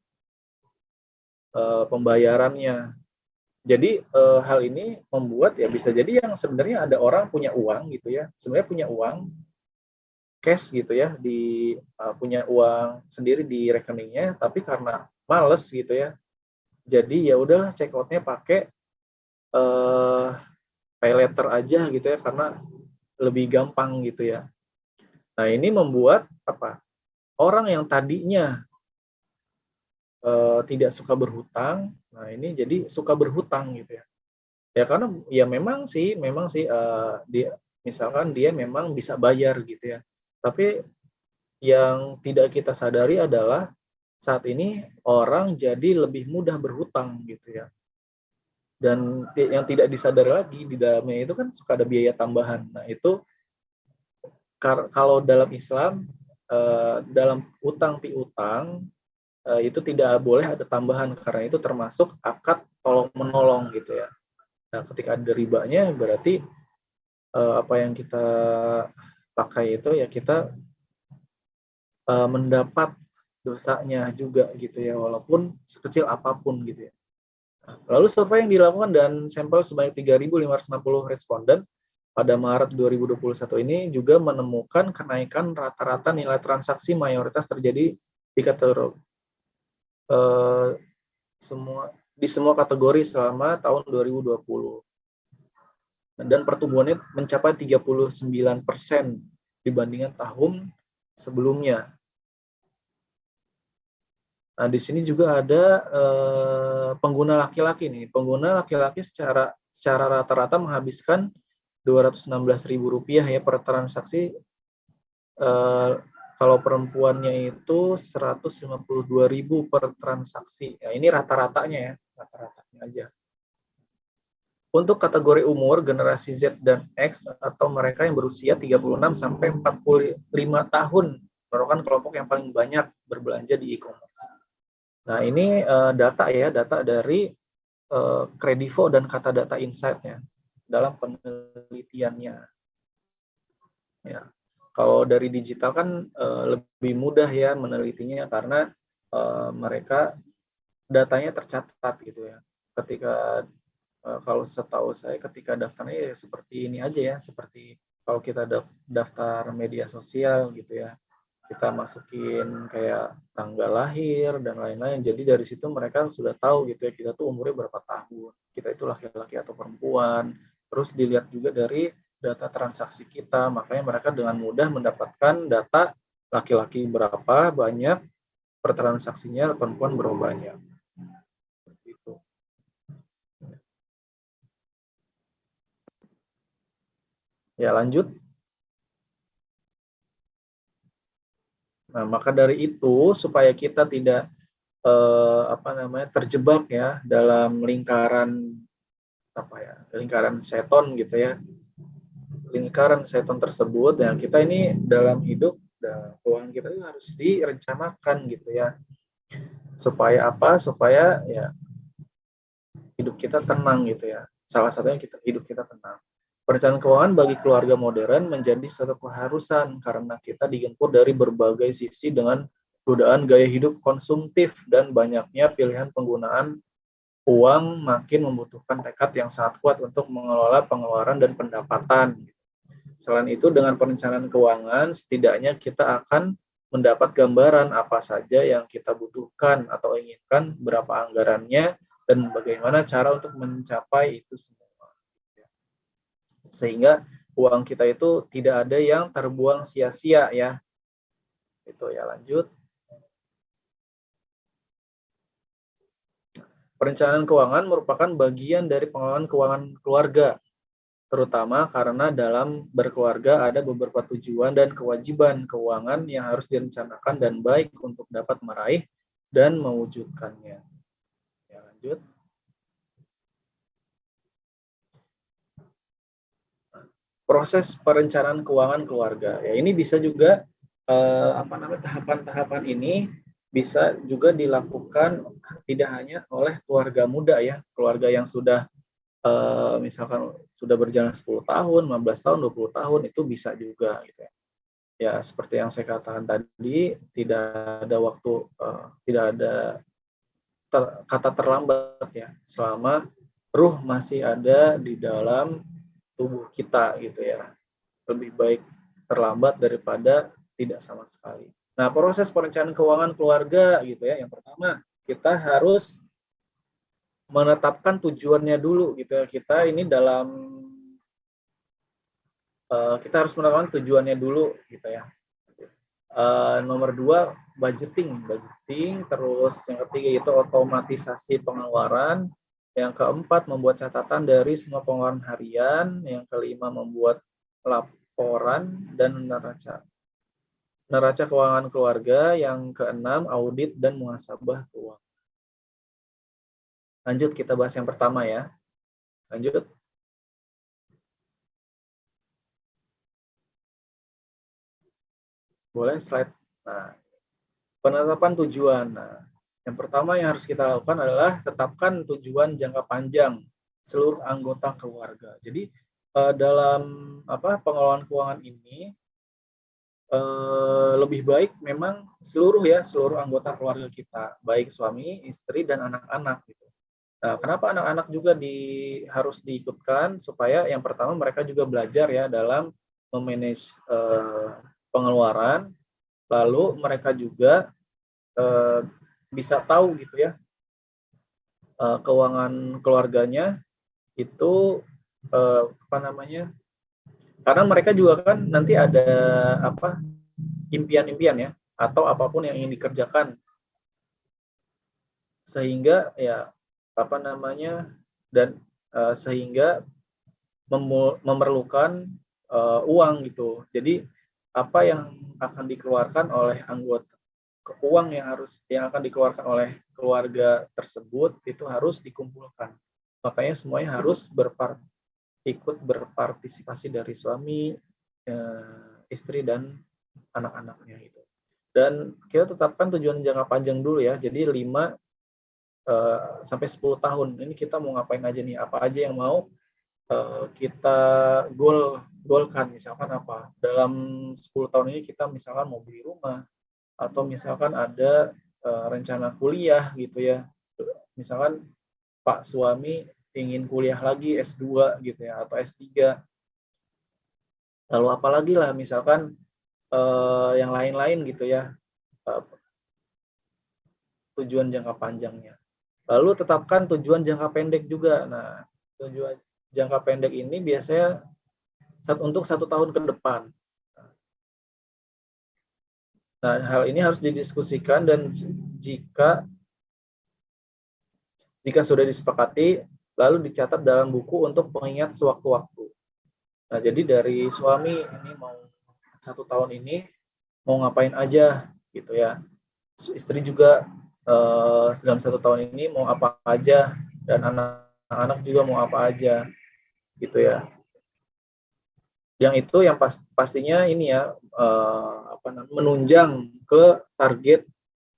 pembayarannya. Jadi hal ini membuat ya bisa jadi yang sebenarnya ada orang punya uang gitu ya, sebenarnya punya uang cash gitu ya, punya uang sendiri di rekeningnya, tapi karena males gitu ya, jadi ya udahlah check out-nya pakai pay letter aja gitu ya, karena lebih gampang gitu ya. Nah ini membuat orang yang tadinya tidak suka berhutang, nah ini jadi suka berhutang gitu ya. Ya karena ya memang sih misalkan dia memang bisa bayar gitu ya. Tapi yang tidak kita sadari adalah saat ini orang jadi lebih mudah berhutang gitu ya. Dan yang tidak disadari lagi di dalamnya itu kan suka ada biaya tambahan. Nah itu kalau dalam Islam dalam utang piutang itu tidak boleh ada tambahan karena itu termasuk akad tolong menolong gitu ya. Nah, ketika ada ribanya berarti apa yang kita pakai itu ya kita mendapat dosanya juga gitu ya, walaupun sekecil apapun gitu ya. Nah, lalu survei yang dilakukan dan sampel sebanyak 3.560 responden pada Maret 2021 ini juga menemukan kenaikan rata-rata nilai transaksi mayoritas terjadi di kategori semua kategori selama tahun 2020. Dan pertumbuhannya mencapai 39% dibandingkan tahun sebelumnya. Nah, di sini juga ada pengguna laki-laki nih. Pengguna laki-laki secara rata-rata menghabiskan Rp216.000 ya per transaksi. Kalau perempuannya itu 152.000 per transaksi. Ya, ini rata-ratanya ya, rata-ratanya aja. Untuk kategori umur generasi Z dan X atau mereka yang berusia 36 sampai 45 tahun merupakan kelompok yang paling banyak berbelanja di e-commerce. Nah, ini data dari Kredivo dan Katadata Insight ya dalam penelitiannya. Ya. Kalau dari digital kan lebih mudah ya menelitinya karena mereka datanya tercatat gitu ya. Ketika kalau setahu saya ketika daftarnya ya seperti ini aja ya, seperti kalau kita daftar media sosial gitu ya. Kita masukin kayak tanggal lahir dan lain-lain. Jadi dari situ mereka sudah tahu gitu ya, kita tuh umurnya berapa tahun, kita itu laki-laki atau perempuan. Terus dilihat juga dari data transaksi kita, makanya mereka dengan mudah mendapatkan data laki-laki berapa banyak per transaksinya, perempuan berapa banyak. Gitu. Ya lanjut. Nah, maka dari itu supaya kita tidak terjebak ya dalam lingkaran lingkaran seton gitu ya, lingkaran seton tersebut. Ya kita ini dalam hidup keuangan kita itu harus direncanakan gitu ya, supaya apa, supaya ya hidup kita tenang gitu ya, salah satunya hidup kita tenang. Perencanaan keuangan bagi keluarga modern menjadi suatu keharusan karena kita digempur dari berbagai sisi dengan godaan gaya hidup konsumtif dan banyaknya pilihan penggunaan uang makin membutuhkan tekad yang sangat kuat untuk mengelola pengeluaran dan pendapatan. Selain itu, dengan perencanaan keuangan, setidaknya kita akan mendapat gambaran apa saja yang kita butuhkan atau inginkan, berapa anggarannya, dan bagaimana cara untuk mencapai itu semua. Sehingga uang kita itu tidak ada yang terbuang sia-sia ya. Itu ya, lanjut. Perencanaan keuangan merupakan bagian dari pengelolaan keuangan keluarga, terutama karena dalam berkeluarga ada beberapa tujuan dan kewajiban keuangan yang harus direncanakan dan baik untuk dapat meraih dan mewujudkannya. Ya, lanjut. Proses perencanaan keuangan keluarga. Ya, ini bisa juga tahapan-tahapan ini bisa juga dilakukan tidak hanya oleh keluarga muda ya, keluarga yang sudah misalkan sudah berjalan 10 tahun, 15 tahun, 20 tahun, itu bisa juga gitu ya. Ya, seperti yang saya katakan tadi, tidak ada waktu, tidak ada kata terlambat ya, selama ruh masih ada di dalam tubuh kita gitu ya. Lebih baik terlambat daripada tidak sama sekali. Nah, proses perencanaan keuangan keluarga gitu ya, yang pertama kita harus menetapkan tujuannya dulu gitu ya. Kita ini kita harus menetapkan tujuannya dulu gitu ya. Nomor 2 budgeting, terus yang ketiga itu otomatisasi pengeluaran, yang keempat membuat catatan dari semua pengeluaran harian, yang kelima membuat laporan dan neraca keuangan keluarga, yang keenam audit dan muhasabah keuangan. Lanjut, kita bahas yang pertama ya. Lanjut. Boleh slide. Nah, penetapan tujuan. Nah, yang pertama yang harus kita lakukan adalah tetapkan tujuan jangka panjang seluruh anggota keluarga. Jadi dalam pengelolaan keuangan ini lebih baik memang seluruh anggota keluarga kita, baik suami, istri, dan anak-anak gitu. Nah, kenapa anak-anak juga harus diikutkan, supaya yang pertama mereka juga belajar ya dalam memanage pengeluaran, lalu mereka juga bisa tahu gitu ya keuangan keluarganya itu karena mereka juga kan nanti ada impian-impian ya, atau apapun yang ingin dikerjakan, sehingga ya sehingga memerlukan uang gitu. Jadi apa yang akan dikeluarkan oleh uang yang akan dikeluarkan oleh keluarga tersebut itu harus dikumpulkan. Makanya semuanya harus ikut berpartisipasi dari suami, istri, dan anak-anaknya itu. Dan kita tetapkan tujuan jangka panjang dulu ya. Jadi 5 sampai 10 tahun. Ini kita mau ngapain aja nih? Apa aja yang mau kita goalkan, misalkan apa, dalam 10 tahun ini kita misalkan mau beli rumah, atau misalkan ada rencana kuliah gitu ya, misalkan Pak suami ingin kuliah lagi S2 gitu ya, atau S3, lalu apalagi lah misalkan yang lain-lain gitu ya, tujuan jangka panjangnya. Lalu tetapkan tujuan jangka pendek juga. Nah, tujuan jangka pendek ini biasanya untuk 1 tahun ke depan. Nah, hal ini harus didiskusikan, dan jika sudah disepakati, lalu dicatat dalam buku untuk pengingat sewaktu-waktu. Nah, jadi dari suami ini mau 1 tahun ini mau ngapain aja gitu ya. Istri juga dalam 1 tahun ini mau apa aja, dan anak-anak juga mau apa aja gitu ya. Yang itu yang pastinya ini ya, menunjang ke target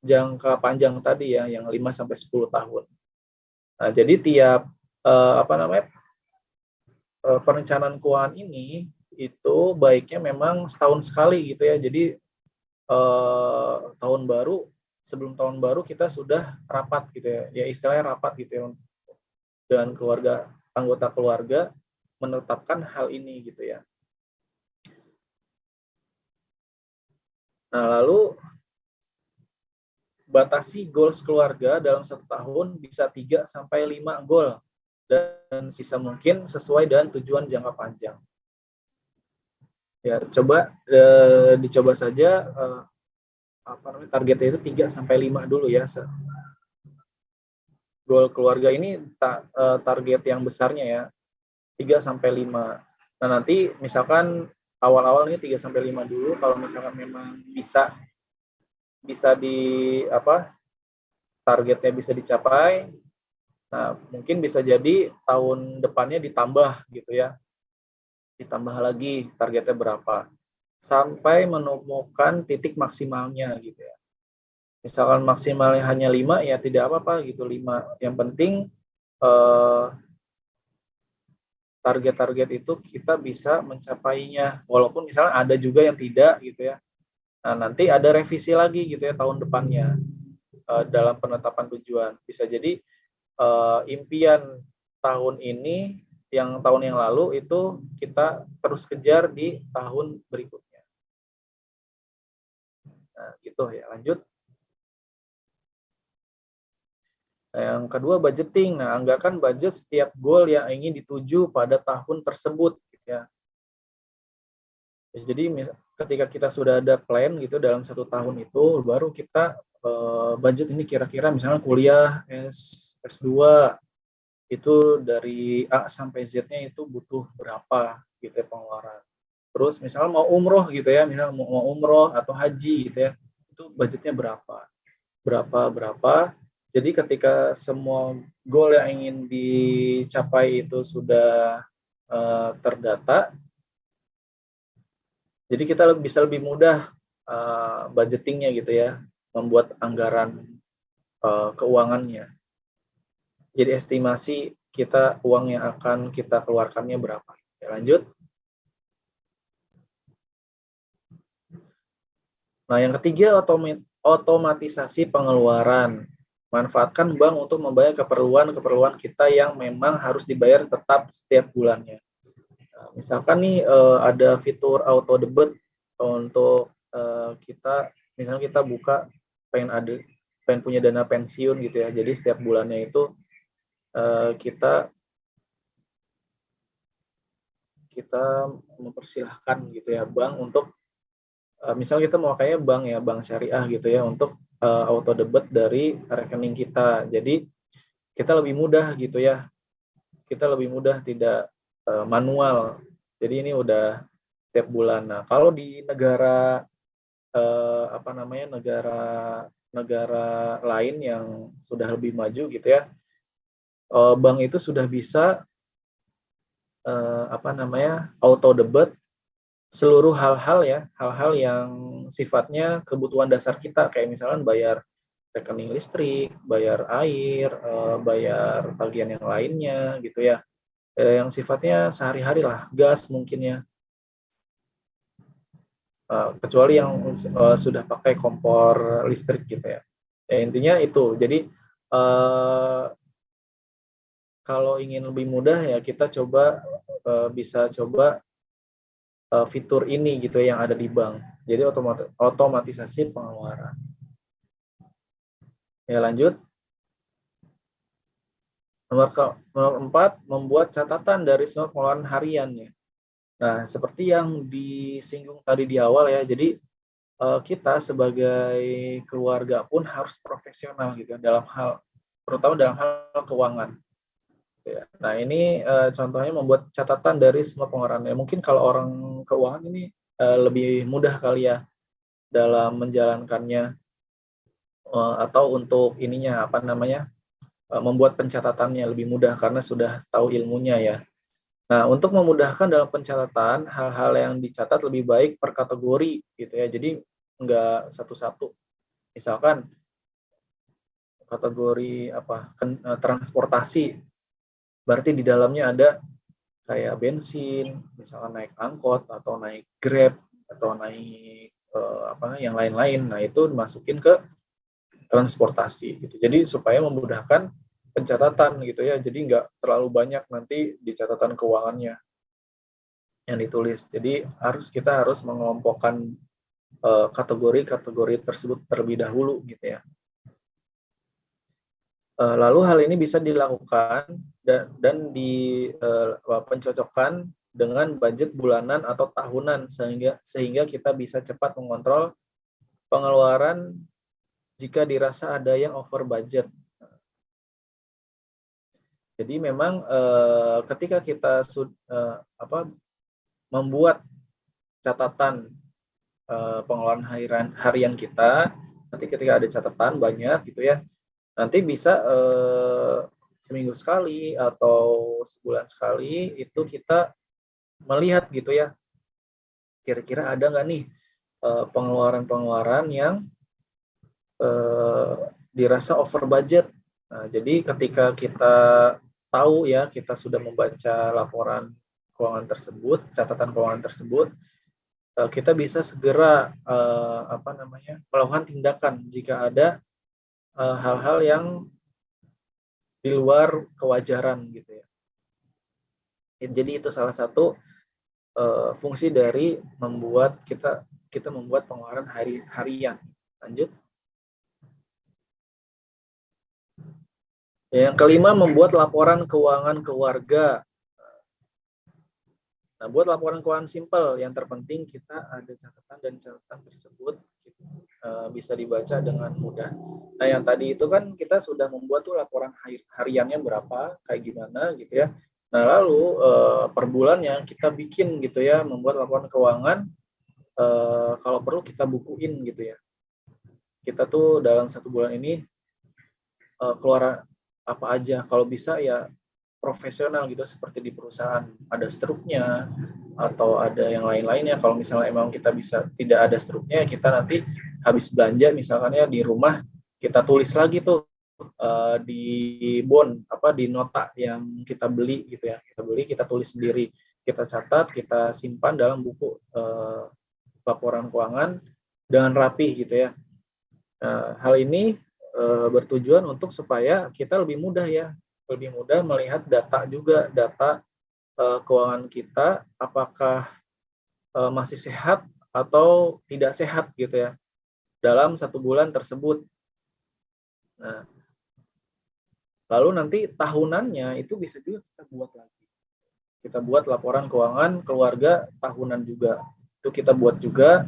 jangka panjang tadi ya, yang 5-10 tahun. Nah, jadi tiap perencanaan keuangan ini itu baiknya memang setahun sekali gitu ya. Jadi sebelum tahun baru kita sudah rapat gitu ya. Ya istilahnya rapat gitu ya, dengan anggota keluarga menetapkan hal ini gitu ya. Nah, lalu batasi goals keluarga dalam 1 tahun bisa 3-5 goal, dan sisa mungkin sesuai dengan tujuan jangka panjang. Ya, dicoba saja targetnya itu 3-5 dulu ya. Goal keluarga ini target yang besarnya ya, 3-5. Nah, nanti misalkan awal-awal ini 3-5 dulu, kalau misalkan memang bisa targetnya bisa dicapai, nah mungkin bisa jadi tahun depannya ditambah gitu ya, ditambah lagi targetnya berapa, sampai menemukan titik maksimalnya gitu ya. Misalkan maksimalnya hanya 5, ya tidak apa-apa gitu, 5. Yang penting target-target itu kita bisa mencapainya, walaupun misalnya ada juga yang tidak gitu ya. Nah, nanti ada revisi lagi gitu ya tahun depannya dalam penetapan tujuan. Bisa jadi impian tahun ini, yang tahun yang lalu itu kita terus kejar di tahun berikutnya. Nah, gitu ya. Lanjut. Nah, yang kedua, budgeting. Nah, anggarkan budget setiap goal yang ingin dituju pada tahun tersebut gitu ya. Jadi ketika kita sudah ada plan gitu dalam 1 tahun itu, baru kita budget ini kira-kira misalnya kuliah S2 itu dari A sampai Z-nya itu butuh berapa gitu ya pengeluaran. Terus misalnya mau umroh gitu ya, misalnya mau umroh atau haji gitu ya, itu budgetnya berapa. Jadi ketika semua goal yang ingin dicapai itu sudah terdata, jadi kita bisa lebih mudah budgetingnya gitu ya, membuat anggaran keuangannya. Jadi estimasi kita uang yang akan kita keluarkannya berapa. Ya, lanjut. Nah, yang ketiga, otomatisasi pengeluaran. Manfaatkan bank untuk membayar keperluan kita yang memang harus dibayar tetap setiap bulannya. Nah, misalkan nih ada fitur auto debit untuk kita, misalnya kita buka pengen punya dana pensiun gitu ya. Jadi setiap bulannya itu kita mempersilahkan gitu ya bank untuk misalnya kita mau kayak bank syariah gitu ya, untuk auto debit dari rekening kita. Jadi kita lebih mudah gitu ya. Kita lebih mudah, tidak manual. Jadi ini udah tiap bulan. Nah, kalau di negara negara lain yang sudah lebih maju gitu ya, bank itu sudah bisa auto debit seluruh hal-hal yang sifatnya kebutuhan dasar kita, kayak misalnya bayar rekening listrik, bayar air, bayar tagihan yang lainnya gitu ya. yang sifatnya sehari-hari lah, gas mungkin ya. Kecuali yang sudah pakai kompor listrik gitu ya. Intinya itu. Jadi kalau ingin lebih mudah ya kita bisa coba fitur ini gitu ya, yang ada di bank. Jadi otomatisasi pengeluaran. Ya lanjut. Nomor 4, membuat catatan dari semua pengeluaran hariannya. Nah, seperti yang disinggung tadi di awal ya, jadi kita sebagai keluarga pun harus profesional gitu terutama dalam hal keuangan. Ya. Nah, ini contohnya membuat catatan dari semua pengeluarannya. Mungkin kalau orang keuangan ini lebih mudah kali ya dalam menjalankannya, atau untuk ininya apa namanya, membuat pencatatannya lebih mudah karena sudah tahu ilmunya ya. Nah, untuk memudahkan dalam pencatatan, hal-hal yang dicatat lebih baik per kategori gitu ya. Jadi enggak satu-satu. Misalkan kategori transportasi, berarti di dalamnya ada kayak bensin, misalkan naik angkot atau naik Grab atau naik yang lain-lain. Nah, itu dimasukin ke transportasi gitu. Jadi supaya memudahkan pencatatan gitu ya. Jadi nggak terlalu banyak nanti di catatan keuangannya yang ditulis. Jadi kita harus mengelompokkan kategori-kategori tersebut terlebih dahulu gitu ya. Lalu hal ini bisa dilakukan dan pencocokkan dengan budget bulanan atau tahunan sehingga kita bisa cepat mengontrol pengeluaran jika dirasa ada yang over budget. Jadi memang ketika kita membuat catatan pengeluaran harian kita, nanti ketika ada catatan banyak gitu ya, nanti bisa seminggu sekali atau sebulan sekali itu kita melihat gitu ya, kira-kira ada nggak nih pengeluaran-pengeluaran yang dirasa over budget. Nah, jadi ketika kita tahu ya, kita sudah membaca laporan keuangan tersebut, catatan keuangan tersebut, kita bisa segera melakukan tindakan jika ada hal-hal yang di luar kewajaran gitu ya. Jadi itu salah satu fungsi dari kita membuat pengeluaran harian. Lanjut. Yang kelima, membuat laporan keuangan keluarga. Nah, buat laporan keuangan simpel, yang terpenting kita ada catatan dan catatan tersebut bisa dibaca dengan mudah. Nah, yang tadi itu kan kita sudah membuat tuh laporan hariannya berapa, kayak gimana gitu ya. Nah, lalu per bulannya kita bikin gitu ya, membuat laporan keuangan, kalau perlu kita bukuin gitu ya. Kita tuh dalam 1 bulan ini keluar apa aja, kalau bisa ya profesional gitu seperti di perusahaan, ada struknya atau ada yang lain-lainnya. Kalau misalnya emang kita tidak ada struknya, kita nanti habis belanja misalkan ya di rumah, kita tulis lagi tuh di di nota yang kita beli gitu ya. Kita tulis sendiri, kita catat, kita simpan dalam buku laporan keuangan dengan rapi gitu ya. Nah, hal ini bertujuan untuk supaya kita lebih mudah melihat data keuangan kita, apakah masih sehat atau tidak sehat gitu ya dalam 1 bulan tersebut. Nah, lalu nanti tahunannya itu bisa juga kita buat lagi. Kita buat laporan keuangan keluarga tahunan juga. Itu kita buat juga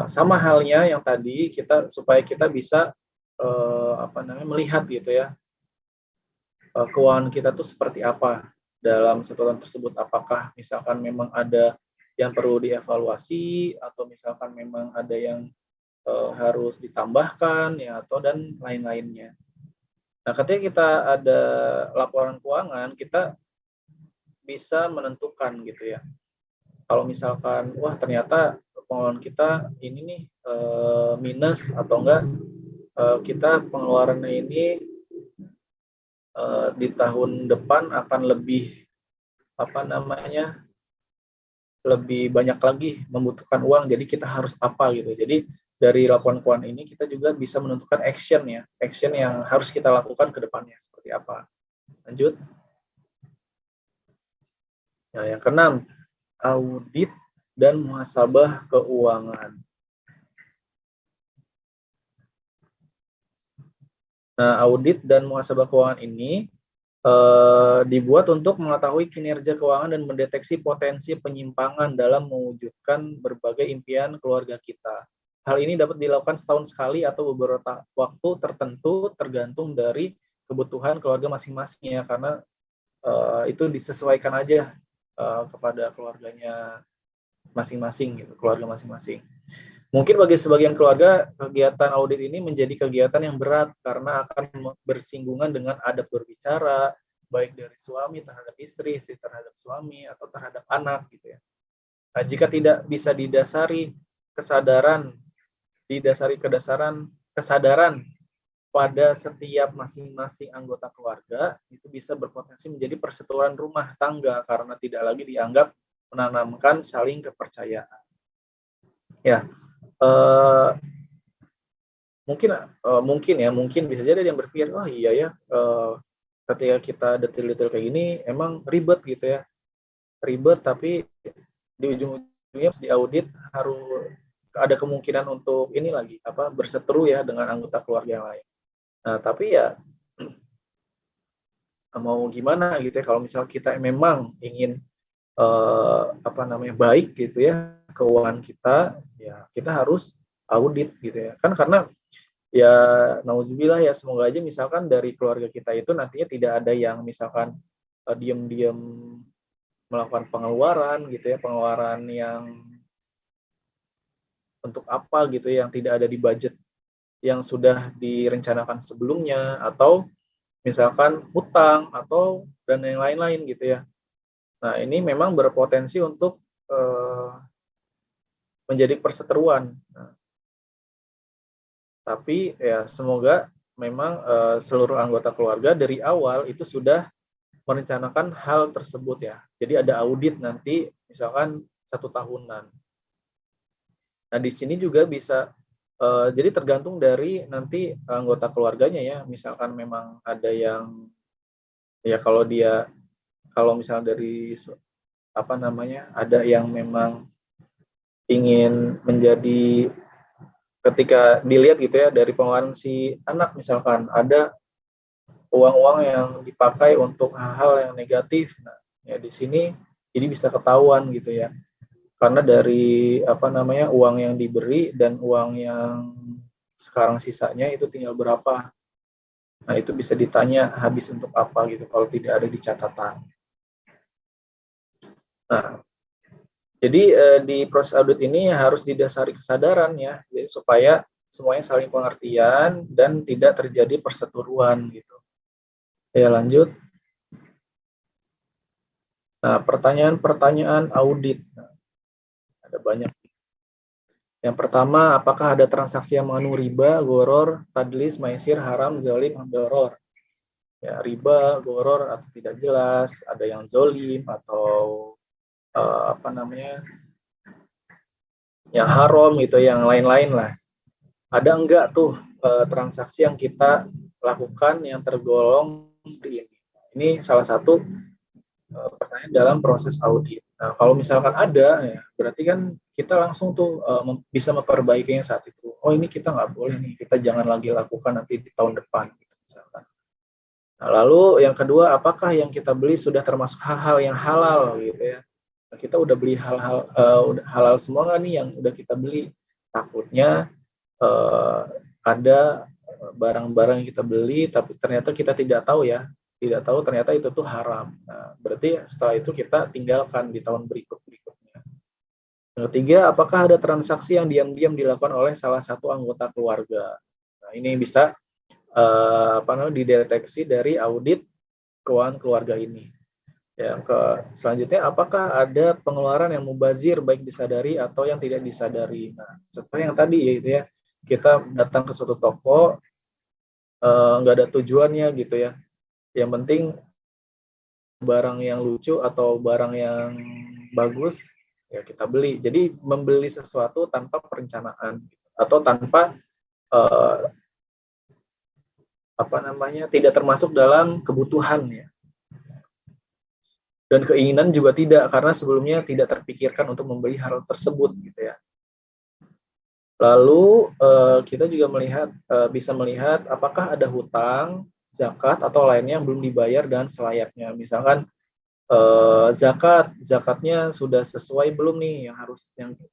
sama halnya yang tadi, supaya kita bisa melihat gitu ya keuangan kita tuh seperti apa dalam 1 tahun tersebut. Apakah misalkan memang ada yang perlu dievaluasi atau misalkan memang ada yang harus ditambahkan ya, atau dan lain-lainnya. Nah, ketika kita ada laporan keuangan, kita bisa menentukan gitu ya. Kalau misalkan wah ternyata pengeluaran kita ini nih minus, atau enggak kita pengeluarannya ini di tahun depan akan lebih apa namanya, lebih banyak lagi membutuhkan uang, jadi kita harus apa gitu. Jadi dari laporan keuangan ini kita juga bisa menentukan action ya, action yang harus kita lakukan ke depannya seperti apa. Lanjut. Nah, yang keenam, audit dan muhasabah keuangan. Nah, audit dan muhasabah keuangan ini dibuat untuk mengetahui kinerja keuangan dan mendeteksi potensi penyimpangan dalam mewujudkan berbagai impian keluarga kita. Hal ini dapat dilakukan setahun sekali atau beberapa waktu tertentu tergantung dari kebutuhan keluarga masing-masing ya, karena itu disesuaikan aja kepada keluarganya masing-masing gitu, keluarga masing-masing. Mungkin bagi sebagian keluarga, kegiatan audit ini menjadi kegiatan yang berat karena akan bersinggungan dengan adab berbicara, baik dari suami terhadap istri, istri terhadap suami, atau terhadap anak gitu ya. Nah, jika tidak bisa didasari kesadaran pada setiap masing-masing anggota keluarga, itu bisa berpotensi menjadi perseteruan rumah tangga karena tidak lagi dianggap menanamkan saling kepercayaan. Ya, mungkin bisa jadi yang berpikir, oh iya ya, ketika kita detail-detail kayak gini emang ribet gitu ya, ribet, tapi di ujung-ujungnya di audit harus ada kemungkinan untuk ini lagi apa berseteru ya dengan anggota keluarga yang lain. Nah, tapi ya mau gimana gitu ya, kalau misal kita memang ingin baik gitu ya keuangan kita, ya kita harus audit gitu ya kan, karena ya nauzubillah ya, semoga aja misalkan dari keluarga kita itu nantinya tidak ada yang misalkan diam-diam melakukan pengeluaran gitu ya, pengeluaran yang untuk apa gitu ya, yang tidak ada di budget yang sudah direncanakan sebelumnya, atau misalkan hutang atau dan yang lain-lain gitu ya. Nah, ini memang berpotensi untuk menjadi perseteruan. Nah, tapi ya semoga memang seluruh anggota keluarga dari awal itu sudah merencanakan hal tersebut ya. Jadi ada audit nanti misalkan 1 tahunan. Nah, di sini juga bisa jadi tergantung dari nanti anggota keluarganya ya. Misalkan memang ada yang ya kalau misalnya dari ada yang memang ingin menjadi, ketika dilihat gitu ya dari pengeluaran si anak, misalkan ada uang-uang yang dipakai untuk hal-hal yang negatif. Nah, ya di sini ini bisa ketahuan gitu ya. Karena dari uang yang diberi dan uang yang sekarang sisanya itu tinggal berapa. Nah, itu bisa ditanya habis untuk apa gitu kalau tidak ada di catatan. Nah, jadi di proses audit ini harus didasari kesadaran ya, jadi supaya semuanya saling pengertian dan tidak terjadi perseteruan gitu. Ya, lanjut. Nah, pertanyaan-pertanyaan audit. Nah, ada banyak. Yang pertama, apakah ada transaksi yang mengandung riba, goror, tadlis, maisir, haram, zalim, doror? Ya, riba, goror atau tidak jelas, ada yang zolim atau yang haram gitu, yang lain-lain lah. Ada enggak tuh transaksi yang kita lakukan yang tergolong di ini? Ini salah satu pertanyaan dalam proses audit. Nah, kalau misalkan ada, ya, berarti kan kita langsung tuh bisa memperbaikinya saat itu. Oh, ini kita nggak boleh nih, kita jangan lagi lakukan nanti di tahun depan. Gitu, misalkan. Nah, lalu yang kedua, apakah yang kita beli sudah termasuk hal-hal yang halal gitu ya? Nah, kita udah beli hal-hal udah halal semua nggak nih yang udah kita beli? Takutnya ada barang-barang yang kita beli tapi ternyata kita tidak tahu ya, tidak tahu ternyata itu tuh haram. Nah, berarti setelah itu kita tinggalkan di tahun berikutnya. Yang ketiga, apakah ada transaksi yang diam-diam dilakukan oleh salah satu anggota keluarga? Nah, ini bisa dideteksi dari audit keuangan keluarga ini. Selanjutnya, apakah ada pengeluaran yang mubazir baik disadari atau yang tidak disadari? Nah, contoh yang tadi yaitu ya, kita datang ke suatu toko nggak ada tujuannya gitu ya. Yang penting barang yang lucu atau barang yang bagus, ya kita beli. Jadi membeli sesuatu tanpa perencanaan gitu. Atau tanpa eh, tidak termasuk dalam kebutuhan ya. Dan keinginan juga tidak, karena sebelumnya tidak terpikirkan untuk membeli hal tersebut gitu ya. Lalu kita juga bisa melihat apakah ada hutang, zakat atau lainnya yang belum dibayar dan selayaknya. Misalkan zakatnya sudah sesuai belum nih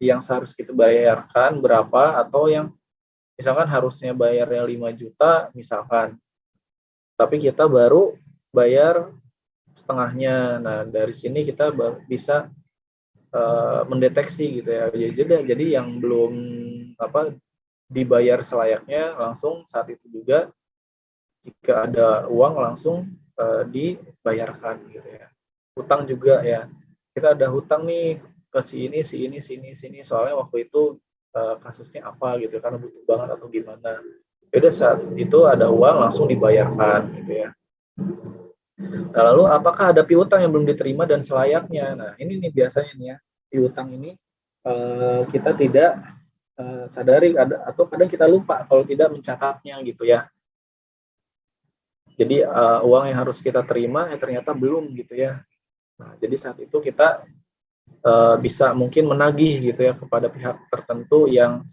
yang seharus kita bayarkan berapa, atau yang misalkan harusnya bayarnya 5 juta misalkan, tapi kita baru bayar setengahnya. Nah, dari sini kita bisa mendeteksi gitu ya. Jadi yang belum dibayar selayaknya langsung saat itu juga, jika ada uang langsung dibayarkan gitu ya. Hutang juga ya. Kita ada hutang nih ke si ini, soalnya waktu itu kasusnya apa gitu, karena butuh banget atau gimana. Beda saat itu ada uang langsung dibayarkan gitu ya. Nah, lalu apakah ada piutang yang belum diterima dan selayaknya? Nah, ini nih biasanya nih ya, piutang ini kita tidak sadari atau kadang kita lupa kalau tidak mencatatnya gitu ya. Jadi uang yang harus kita terima ternyata belum gitu ya. Nah, jadi saat itu kita bisa mungkin menagih gitu ya kepada pihak tertentu yang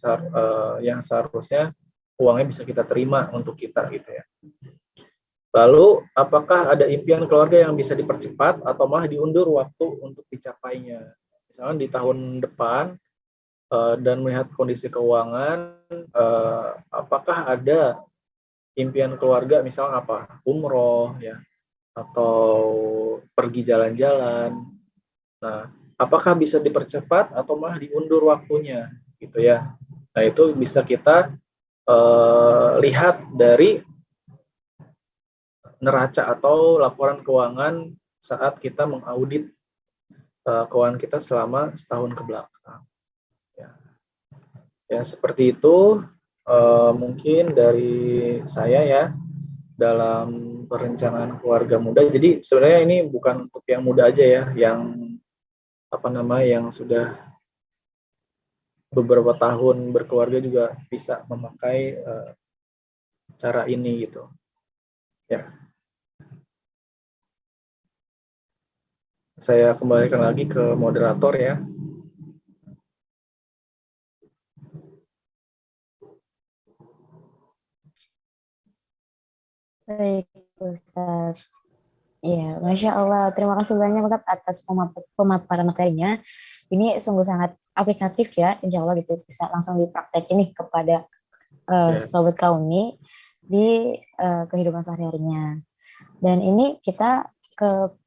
seharusnya uangnya bisa kita terima untuk kita gitu ya. Lalu, apakah ada impian keluarga yang bisa dipercepat atau malah diundur waktu untuk dicapainya? Misalnya di tahun depan dan melihat kondisi keuangan, apakah ada impian keluarga, misalnya apa? Umroh ya, atau pergi jalan-jalan. Nah, apakah bisa dipercepat atau malah diundur waktunya, gitu ya? Nah, itu bisa kita lihat dari neraca atau laporan keuangan saat kita mengaudit keuangan kita selama setahun ke belakang. Ya, ya seperti itu mungkin dari saya ya dalam perencanaan keluarga muda. Jadi sebenarnya ini bukan untuk yang muda aja ya, yang sudah beberapa tahun berkeluarga juga bisa memakai cara ini gitu. Ya, saya kembalikan lagi ke moderator ya. Baik, Ustaz. Iya, Masya Allah. Terima kasih banyak Ustaz atas pemaparan materinya. Ini sungguh sangat aplikatif ya, insya Allah gitu. Bisa langsung dipraktekin nih kepada Yes. sobat kauni di kehidupan sehari-harinya. Dan ini kita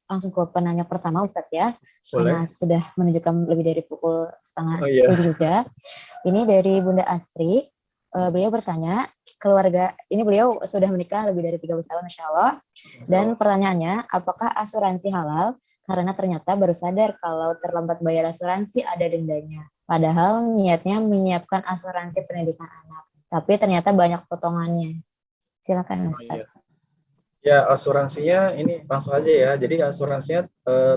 langsung ke penanya pertama Ustadz ya, karena Boleh. sudah menunjukkan lebih dari pukul setengah Oh iya. 7 juga. Ini dari Bunda Astri, beliau bertanya, ini beliau sudah menikah lebih dari 13 tahun Masya Allah, dan pertanyaannya, apakah asuransi halal? Karena ternyata baru sadar kalau terlambat bayar asuransi ada dendanya. Padahal niatnya menyiapkan asuransi pendidikan anak. Tapi ternyata banyak potongannya. Silakan Oh iya. Ustadz. Ya, asuransinya ini langsung aja ya. Jadi asuransinya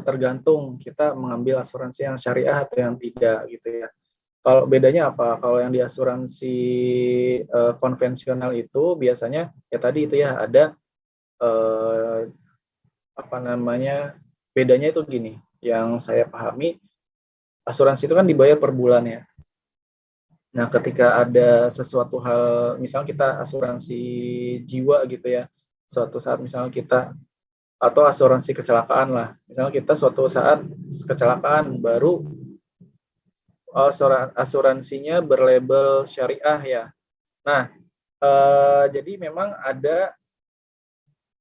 tergantung kita mengambil asuransi yang syariah atau yang tidak gitu ya. Kalau bedanya apa? Kalau yang di asuransi konvensional itu biasanya ya tadi itu ya ada eh, bedanya itu gini. Yang saya pahami, asuransi itu kan dibayar per bulan ya. Nah, ketika ada sesuatu hal, misalnya kita asuransi jiwa gitu ya, suatu saat misalnya kita, atau asuransi kecelakaan lah, misalnya kita suatu saat kecelakaan baru asuransinya berlabel syariah ya. Nah, jadi memang ada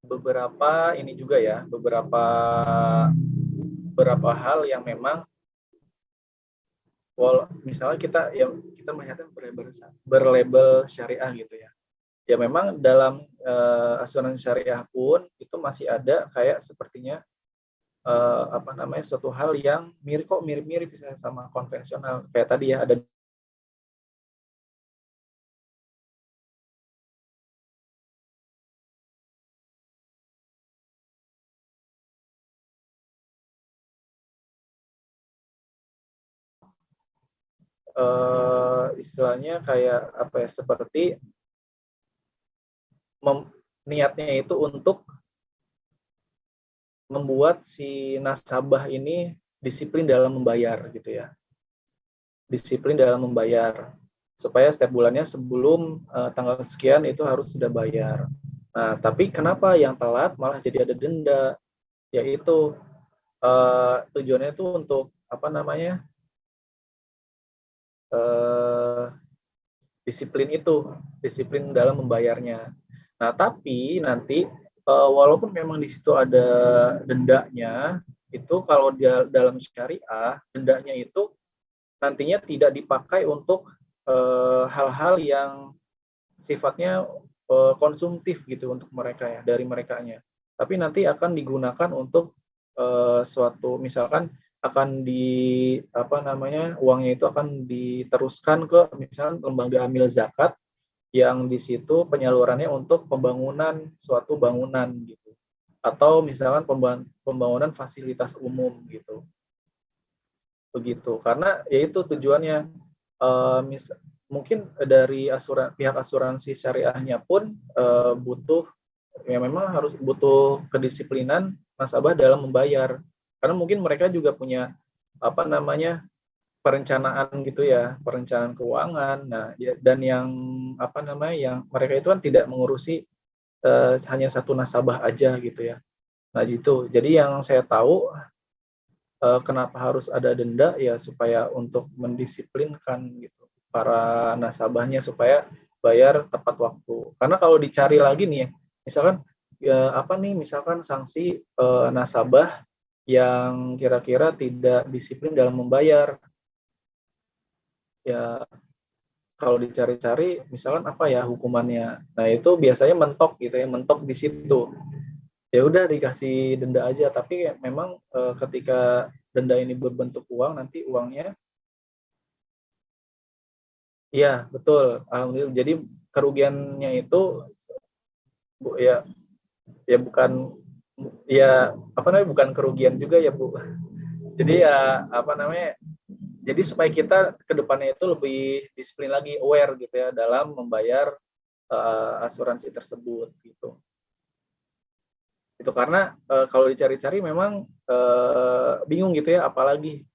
beberapa ini juga ya, beberapa hal yang memang misalnya kita melihatnya berlabel syariah gitu ya. Ya memang dalam asuransi syariah pun itu masih ada kayak sepertinya suatu hal yang mirip-mirip sama konvensional kayak tadi ya, ada istilahnya kayak apa ya, seperti niatnya itu untuk membuat si nasabah ini disiplin dalam membayar gitu ya. Disiplin dalam membayar supaya setiap bulannya sebelum tanggal sekian itu harus sudah bayar. Nah, tapi kenapa yang telat malah jadi ada denda? Yaitu tujuannya itu untuk apa namanya? Disiplin itu, disiplin dalam membayarnya. Nah, tapi nanti walaupun memang di situ ada dendanya, itu kalau dia dalam syariah, dendanya itu nantinya tidak dipakai untuk hal-hal yang sifatnya konsumtif gitu untuk mereka ya, dari merekanya. Tapi nanti akan digunakan untuk suatu, misalkan akan di apa namanya, uangnya itu akan diteruskan ke misalkan lembaga amil zakat yang di situ penyalurannya untuk pembangunan suatu bangunan gitu, atau misalkan pembangunan fasilitas umum gitu, begitu. Karena yaitu tujuannya mungkin dari pihak asuransi syariahnya pun butuh, ya memang harus butuh kedisiplinan nasabah dalam membayar, karena mungkin mereka juga punya apa namanya, perencanaan gitu ya, perencanaan keuangan. Nah, ya, dan yang apa namanya, yang mereka itu kan tidak mengurusi hanya satu nasabah aja gitu ya. Nah, gitu. Jadi yang saya tahu kenapa harus ada denda ya supaya untuk mendisiplinkan gitu para nasabahnya supaya bayar tepat waktu. Karena kalau dicari lagi nih ya, misalkan ya apa nih, misalkan sanksi nasabah yang kira-kira tidak disiplin dalam membayar, ya kalau dicari-cari misalkan apa ya hukumannya. Nah, itu biasanya mentok gitu ya, mentok di situ. Ya udah dikasih denda aja, tapi memang ketika denda ini berbentuk uang, nanti uangnya, iya betul, alhamdulillah. Jadi kerugiannya itu ya, ya bukan, ya apa namanya, bukan kerugian juga ya Bu. Jadi ya apa namanya, jadi supaya kita ke depannya itu lebih disiplin lagi, aware gitu ya dalam membayar asuransi tersebut gitu. Itu karena kalau dicari-cari memang bingung gitu ya, apalagi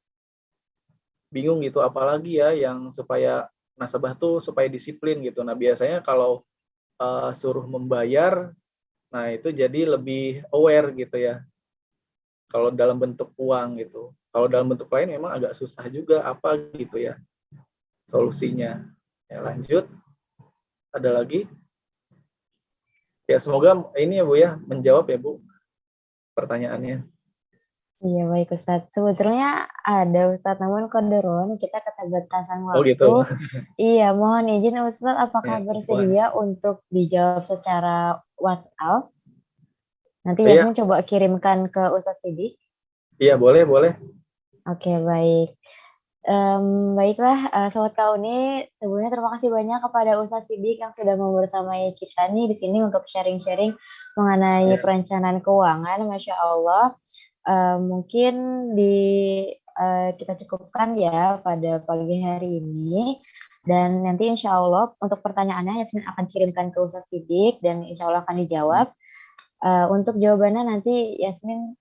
ya yang supaya nasabah tuh supaya disiplin gitu. Nah, biasanya kalau suruh membayar, nah itu jadi lebih aware gitu ya. Kalau dalam bentuk uang gitu. Kalau dalam bentuk lain memang agak susah juga apa gitu ya solusinya. Ya, lanjut. Ada lagi? Ya, semoga ini ya Bu ya menjawab ya Bu pertanyaannya. Iya, baik Ustadz. Sebetulnya ada Ustadz, namun kodarullah nih kita keterbatasan Oh waktu. gitu. Iya, mohon izin Ustadz, apakah Ya, Afwan. bersedia untuk dijawab secara WhatsApp? Nanti Oh, iya, Yasmin coba kirimkan ke Ustadz Sidik. iya boleh boleh. Oke, baik. Baiklah, Sobat Kauni, sebelumnya terima kasih banyak kepada Ustadz Sidik yang sudah mau bersamai kita nih di sini untuk sharing-sharing mengenai Ya, perencanaan keuangan. Masya Allah. Mungkin di kita cukupkan ya pada pagi hari ini. Dan nanti insya Allah untuk pertanyaannya Yasmin akan kirimkan ke Ustadz Sidik dan insya Allah akan dijawab. Untuk jawabannya nanti Yasmin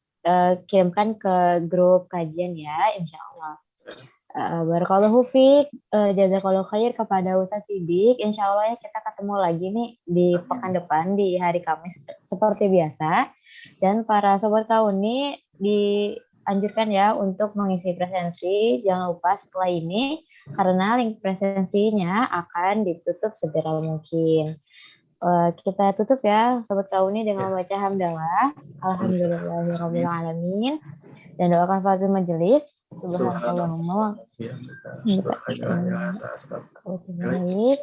kirimkan ke grup kajian ya, insya Allah. Barakallahu fiik, jazakallahu khair kepada Ustadz Sidik. Insya Allah ya kita ketemu lagi nih di pekan amin. depan di hari Kamis seperti biasa. Dan para sobat kauni dianjurkan ya untuk mengisi presensi. Jangan lupa setelah ini karena link presensinya akan ditutup segera mungkin. Kita tutup ya sobat kauni dengan Ya, membaca hamdalah. alhamdulillah. Alhamdulillahirabbil Amin. alamin. Dan doakan Fatul Majelis. Subhanallah. Subhanakallahumma Ya, kita astagfirullah. baik.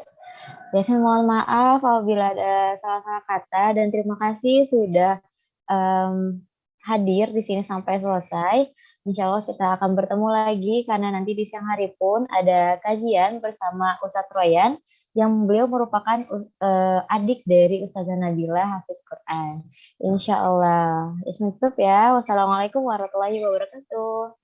Yasin mohon maaf apabila ada salah-salah kata dan terima kasih sudah hadir di sini sampai selesai. Insya Allah kita akan bertemu lagi karena nanti di siang hari pun ada kajian bersama Ustadz Royan yang beliau merupakan adik dari Ustazah Nabila Hafiz Quran. Insya Allah. Ismi tutup ya. Wassalamualaikum warahmatullahi wabarakatuh.